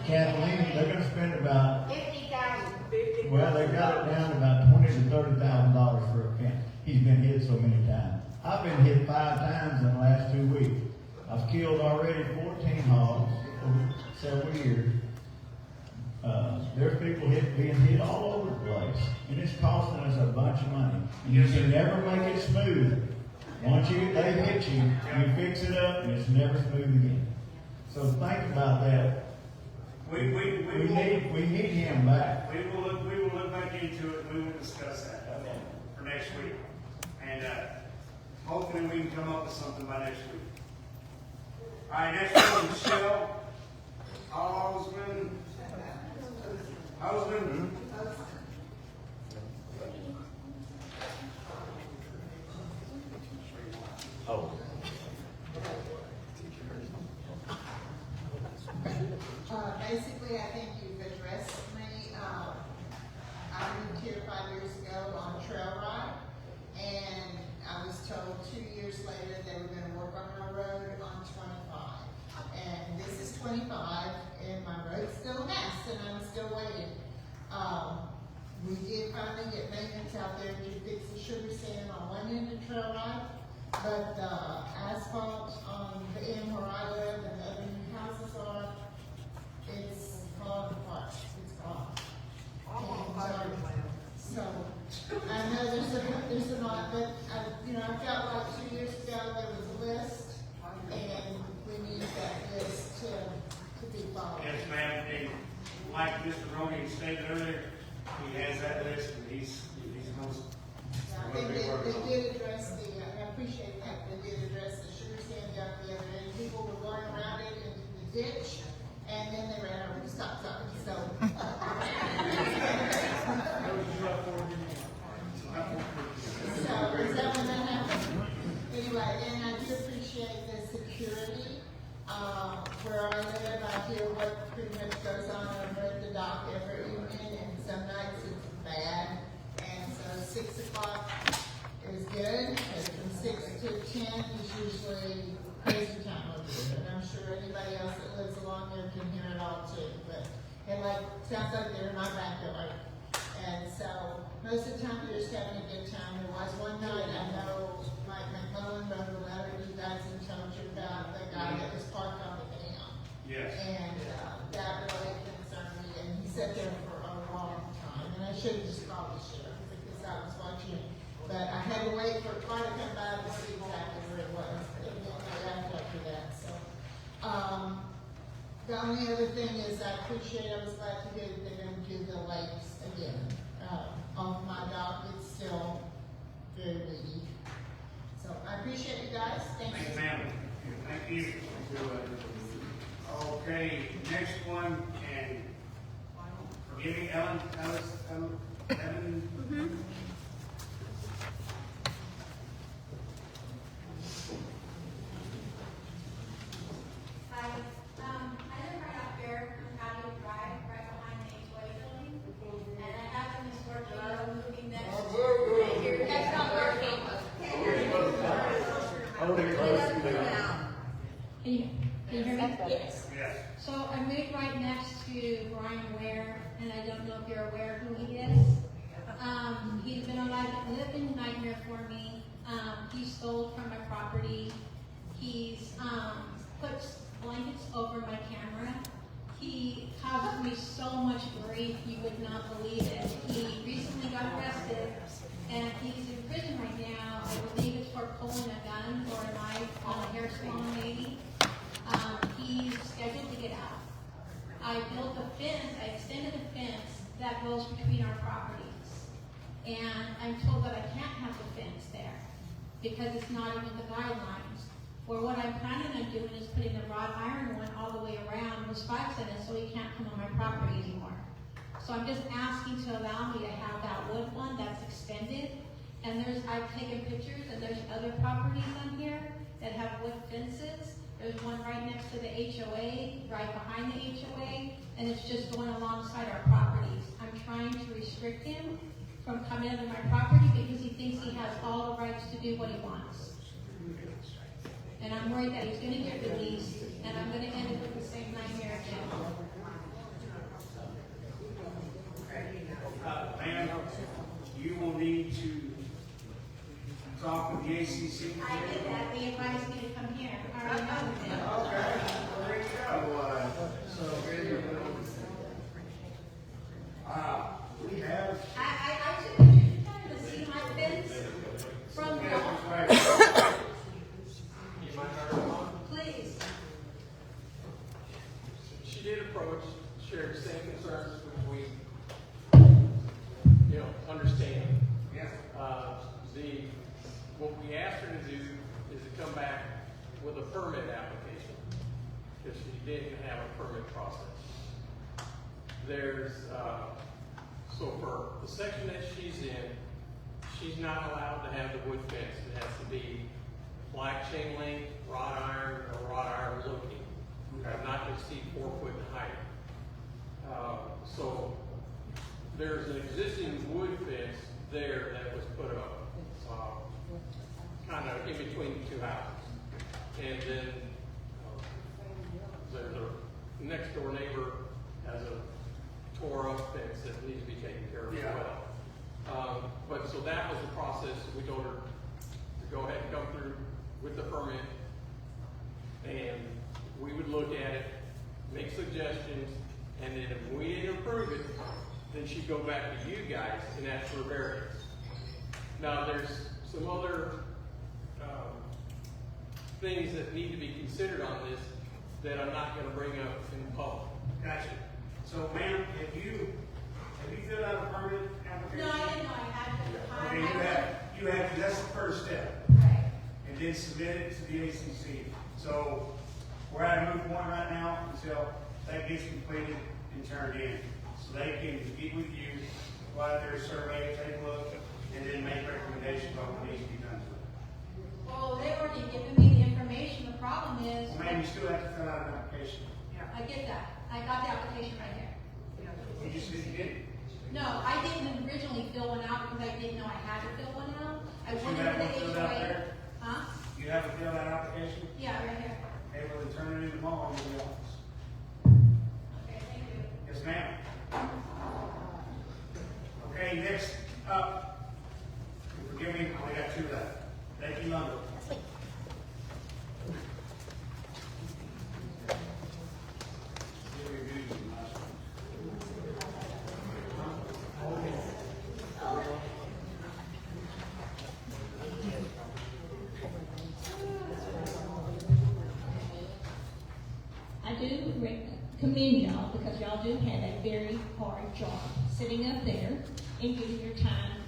Kathleen, they're gonna spend about, well, they got it down to about $20,000 to $30,000 for a fence. He's been hit so many times. I've been hit 5 times in the last 2 weeks. I've killed already 14 hogs over several years. There's people being hit all over the place, and it's costing us a bunch of money. And you can never make it smooth. Once they hit you, you fix it up, and it's never smooth again. So think about that. We need him back. We will look back into it, we will discuss that for next week. And, hopefully we can come up with something by next week. All right, next one, Michelle Osmond. Oh. Basically, I think you've addressed me. I moved here 5 years ago on a trail ride, and I was told 2 years later they were going to work on our road on 25. And this is 25, and my road's still a mess, and I'm still waiting. We did finally get maintenance out there to fix the sugar sand on one end of trail ride, but the asphalt on the end where I live and the other new houses are, it's falling apart. It's gone. So I know there's a lot, but I felt like 2 years ago there was a list, and we need that list to be followed. Yes, ma'am, and like Mr. Rogan stated earlier, he has that list, and he's most. I think they did address I appreciate that, they did address the sugar stand down the other end. People were going around it into the ditch, and then they ran over the stop sign, so. So, is that when that happened? Anyway, and I do appreciate the security. Where I live, I hear what pretty much goes on over at the dock every evening, and some nights it's bad. And so 6 o'clock is good, and from 6 to 10 is usually crazy time over here. And I'm sure anybody else that lives along there can hear it all too. But it sounds like they're in my backyard. And so most of the time we're just having a good time. There was one night, I know Mike McClellan wrote a letter to you guys and told you about the guy that was parked on the dam. Yes. And that really concerned me, and he sat there for a long time. And I should have just called the sheriff because I was watching it. But I had to wait for a car to come by to see exactly where it was. And then I left after that. So the only other thing is I appreciate, I was glad to hear that they're going to do the lakes again. On my dock, it's still very weedy. So I appreciate you guys. Thank you. Thank you, ma'am. Thank you. Okay, next one, and forgive me, Evan. Hi, I live right out there on Patio Drive, right behind the HOA building, and I have them working, moving next. That's not working. Can you hear me? Yes. So I moved right next to Brian Ware, and I don't know if you're aware who he is. He's been a living nightmare for me. He stole from my property. He's put blankets over my camera. He caused me so much grief you would not believe it. He recently got arrested, and he's in prison right now. I believe it's for pulling a gun or a knife on a hair salon lady. He's scheduled to get out. I built a fence, I extended a fence that goes between our properties. And I'm told that I can't have the fence there because it's not even the guidelines. Or what I'm planning on doing is putting the wrought iron one all the way around with spikes in it so he can't come on my property anymore. So I'm just asking to allow me to have that wood one that's extended. And I've taken pictures, and there's other properties on here that have wood fences. There's one right next to the HOA, right behind the HOA, and it's just going alongside our properties. I'm trying to restrict him from coming onto my property because he thinks he has all the rights to do what he wants. And I'm worried that he's gonna get released, and I'm gonna end up with the same nightmare again. Ma'am, you will need to talk with the ACC. I did that, they advised me to come here, I already know that. Okay, well, there you go. We have. I took a picture to see my fence from the. Please. She did approach, shared the same concerns which we, understand. Yes. What we asked her to do is to come back with a permit application, because she didn't have a permit process. There's, so for the section that she's in, she's not allowed to have the wood fence. It has to be black chain link, wrought iron, or wrought iron looking. Not to exceed 4 foot in height. So there's an existing wood fence there that was put up, kind of in between the two houses. And then there's a next door neighbor has a tore up fence that needs to be taken care of as well. But so that was the process. We told her to go ahead and come through with the permit, and we would look at it, make suggestions, and then if we didn't approve it, then she'd go back to you guys and ask for a variance. Now, there's some other things that need to be considered on this that I'm not going to bring up in public. Gotcha. So, ma'am, have you filled out a permit application? No, I didn't know I had to. Okay, that's the first step. Right. And then submit it to the ACC. So, we're at a move point right now until that gets completed and turned in. So they can get with you, go out there, survey, take a look, and then make recommendations on what needs to be done to it. Well, they've already given me the information. The problem is. Well, ma'am, you still have to fill out an application. I get that. I got the application right here. You just said you didn't. No, I didn't originally fill one out because I didn't know I had to fill one out. I You went have to one the filled out HOA. there? Huh? You have a filled out application? Yeah, right here. Okay, well, then turn it in tomorrow in the office. Okay, thank you. Yes, ma'am. Okay, next up, forgive me, I only got two left. Becky Lumber. I do commend y'all because y'all do have a very hard job sitting up there and giving your time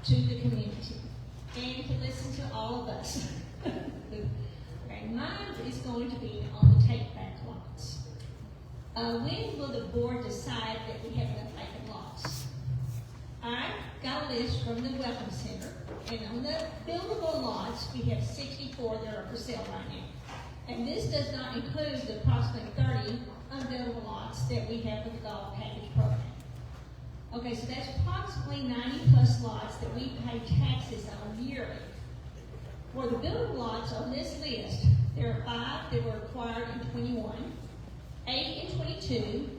to the community and to listen to all of us. Okay, mine is going to be on the take-back lots. When will the board decide that we have enough vacant lots? I got a list from the Welcome Center, and on the buildable lots, we have 64 that are for sale right now. And this does not include the approximately 30 unbuildable lots that we have with the golf package program. Okay, so that's approximately 90 plus lots that we pay taxes on yearly. For the buildable lots on this list, there are 5 that were acquired in 21, 8 in 22,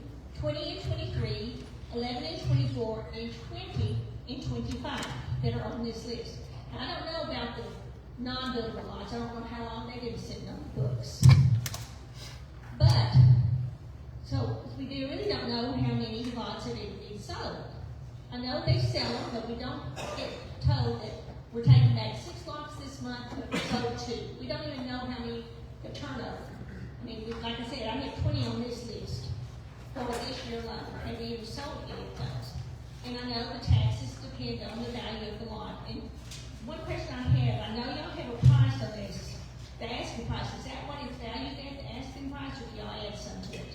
20 in 23, 11 in 24, and 20 in 25 that are on this list. Now, I don't know about the non-buildable lots. I don't know how long they've been sitting on the books. But, so we really don't know how many lots have been sold. I know they sell them, but we don't get told that we're taking back 6 lots this month, but we sold 2. We don't even know how many the turnover. I mean, like I said, I have 20 on this list for this year alone, and we even sold any of those. And I know the taxes depend on the value of the lot. And one question I have, I know y'all have a price on this, the asking price. Is that what is valued at, the asking price, or do y'all add some to it?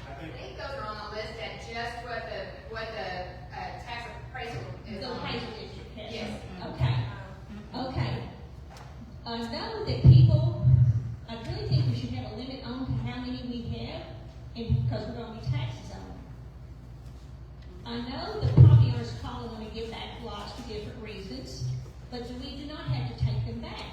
I think those are on the list at just what the tax appraisal is The on. appraisal district has. Yes. Okay. Okay. I know that people, I really think we should have a limit on how many we have, and because we're going to be taxes on them. I know the property owners call and want to give back lots for different reasons, but we do not have to take them back.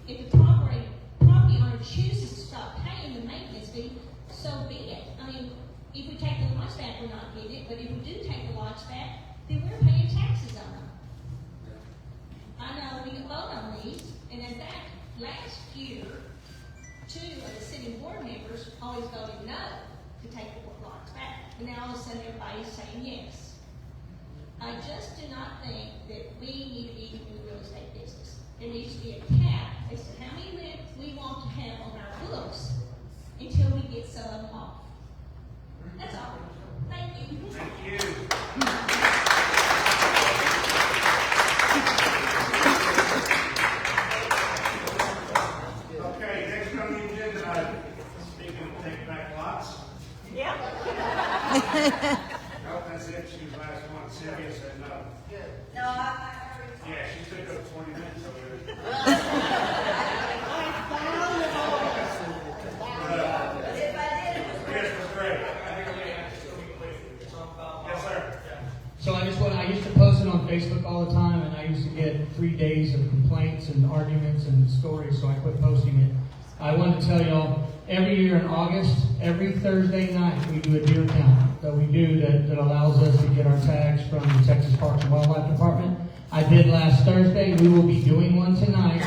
If the property owner chooses to stop paying the maintenance fee, so be it. I mean, if we take the lots back, we're not getting it, but if we do take the lots back, then we're paying taxes on them. I know we can vote on these, and in fact, last year, 2 of the city board members always voted no to take the lots back, and now all of a sudden everybody's saying yes. I just do not think that we need to be in the real estate business. There needs to be a cap as to how many rents we want to have on our books until we get some of them off. That's all. Thank you. Thank you. Okay, next on the agenda, speaking of take back lots. Yeah. Nope, that's it. She was last one. Sylvia said no. No, I Yeah, she took up 20 minutes over there. if I did, it was Yes, it was great. Yes, sir. So I used to post it on Facebook all the time, and I used to get 3 days of complaints and arguments and stories, so I quit posting it. I wanted to tell y'all, every year in August, every Thursday night, we do a deer count that we do that allows us to get our tags from the Texas Parks and Wildlife Department. I did last Thursday. We will be doing one tonight.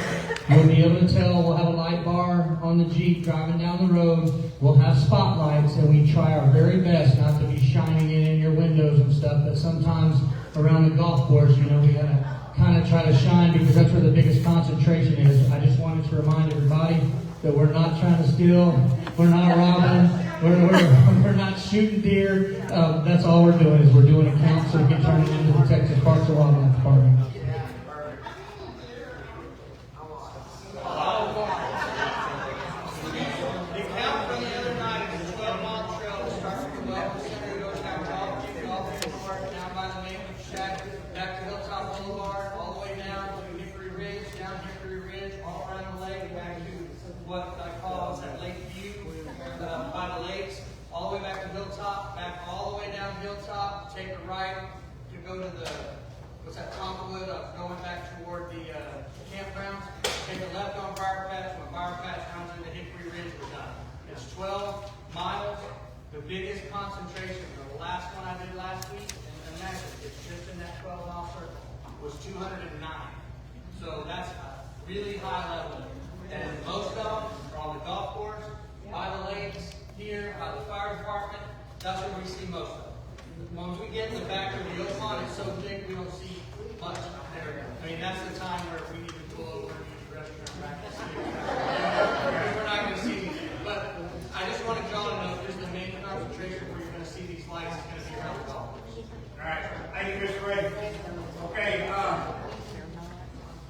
You'll be able to tell. We'll have a light bar on the Jeep driving down the road. We'll have spotlights, and we try our very best not to be shining it in your windows and stuff, but sometimes around the golf course, we gotta kind of try to shine because that's where the biggest concentration is. I just wanted to remind everybody that we're not trying to steal, we're not robbing, we're not shooting deer. That's all we're doing is we're doing a count so we can turn it into the Texas Parks and Wildlife Department. The count from the other night is a 12-mile trail that starts from the Welcome Center, goes down Golf Boulevard, down by the Maintenance Shack, back to Hilltop Boulevard, all the way down to Hickory Ridge, down Hickory Ridge, all around the lake, back to what I call that Lake View, by the lakes, all the way back to Hilltop, back all the way down Hilltop, take a right to go to the, what's that, Tonkwood, going back toward the campgrounds, take a left on Fire Patch, when Fire Patch comes into Hickory Ridge, we're done. It's 12 miles, the biggest concentration, the last one I did last week, and imagine, it's just in that 12-mile circle, was 209. So that's a really high level. And most of them are on the golf course, by the lakes, here, by the fire department. That's where we see most of them. Once we get in the back of the Oakmont, it's so thick we don't see much there. I mean, that's the time where we need to pull over and use the restroom back to see. We're not going to see anything. But I just wanted y'all to know there's the main concentration where you're going to see these lights is going to be around the golf course. All right. Thank you, Mr. Ray. Okay,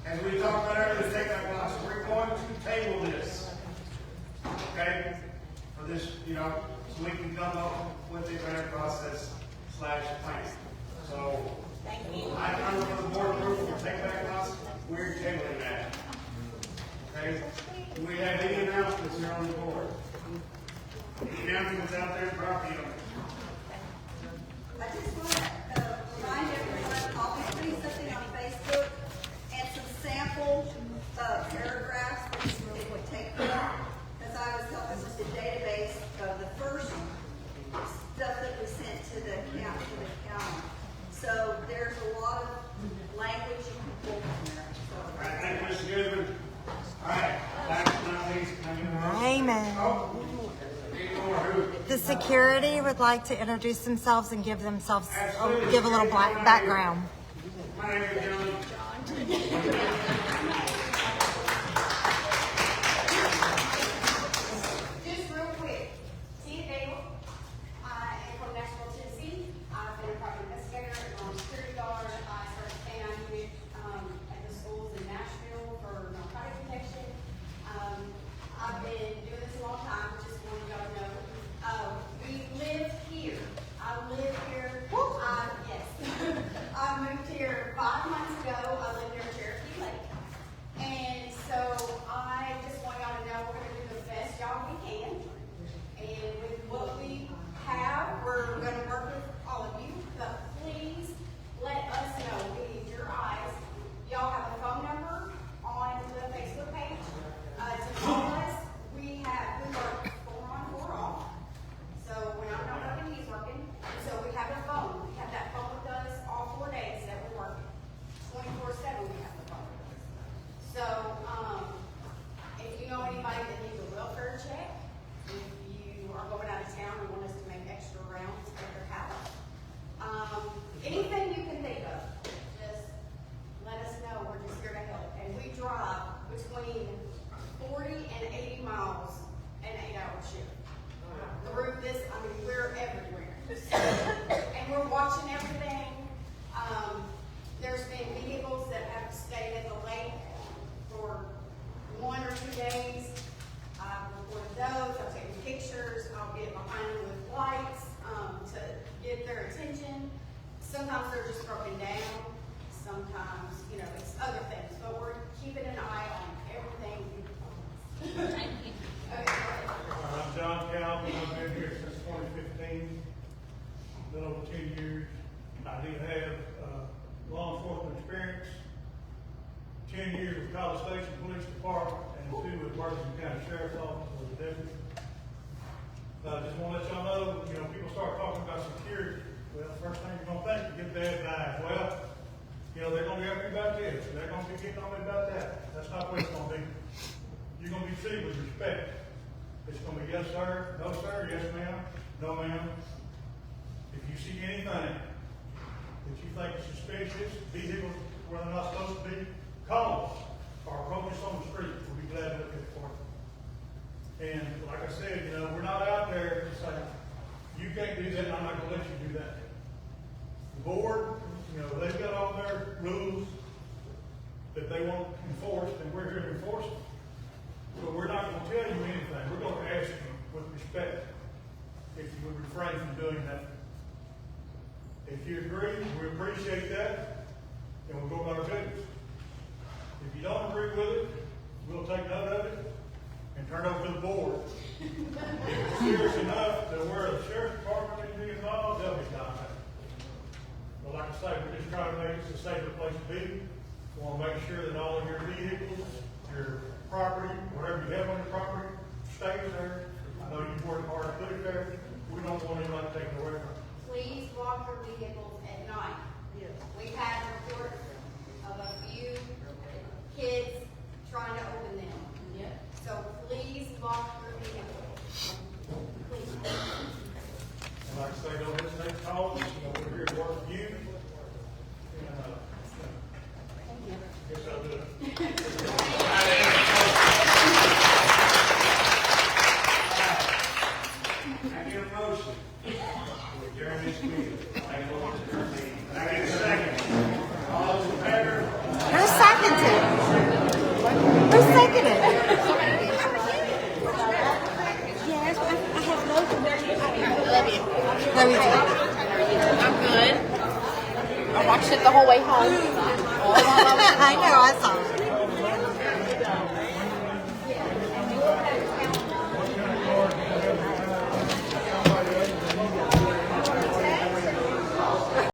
as we talked about earlier, take that lots. We're going to table this. Okay? For this, so we can come up with a better process / plan. So, I don't know for the board approval to take back lots. We're tabling that. Okay? Do we have any announcements here on the board? Any announcements out there in property owners? I just want to remind everyone, I'll be putting something on Facebook and some sample paragraphs that it would take from, because I was helping with the database of the first stuff that we sent to the county. So there's a lot of language you can pull from there. All right, thank you, Mr. Goodman. All right, last but not least, Amen. The security would like to introduce themselves and give a little background. My name is John. Just real quick, Tia Dale, I am from Nashville, Tennessee. I've been a private investigator and security guard. I started staying on unit at the schools in Nashville for narcotic protection. I've been doing this a long time, just wanted y'all to know. We live here. I live here. Yes. I moved here 5 months ago. I live near Cherokee Lake. sometimes they're just broken down, sometimes, you know, it's other things, but we're keeping an eye on everything. Thank you. Okay, go ahead. I'm John Calvin, I've been here since 2015, a little over 10 years. I do have law enforcement experience, 10 years with College Station Police Department, and 2 with Ferguson County Sheriff's Office as a deputy. I just want to let y'all know, you know, people start talking about security. Well, the first thing you're going to think, you get bad vibes. Well, you know, they're going to be asking about this, they're going to be getting on me about that. That's not what it's going to be. You're going to be treated with respect. It's going to be yes, sir, no, sir, yes, ma'am, no, ma'am. If you see anything that you think is suspicious, vehicles where they're not supposed to be, call us or approach us on the street. We'll be glad to look at it for you. And like I said, you know, we're not out there to say, you can't do that and I'm not going to let you do that. The board, you know, they've got all their rules that they want enforced, and we're here to enforce them. So we're not going to tell you anything. We're going to ask you with respect if you would refrain from doing that. If you agree, we appreciate that, and we'll go about our business. If you don't agree with it, we'll take note of it and turn it over to the board. If it's serious enough that where the sheriff's department needs to be involved, they'll be contacted. But like I say, we're just trying to make this a safer place to be. We want to make sure that all of your vehicles, your property, whatever you have on your property, stays there. I know you've worked hard to put it there. We don't want anybody to take it away from it. Please lock your vehicles at night. We've had reports of a few kids trying to open them. So please lock your vehicles. Please. And like I say, don't hesitate to call us. You know, we're here to work with you. And, guess I'll do it. I get a motion. We adjourn this meeting. I get a second. All those in favor? Who seconded? Who seconded? Yes, I have loads of Love you too. I'm good. I watched it the whole way home. I know, I saw it.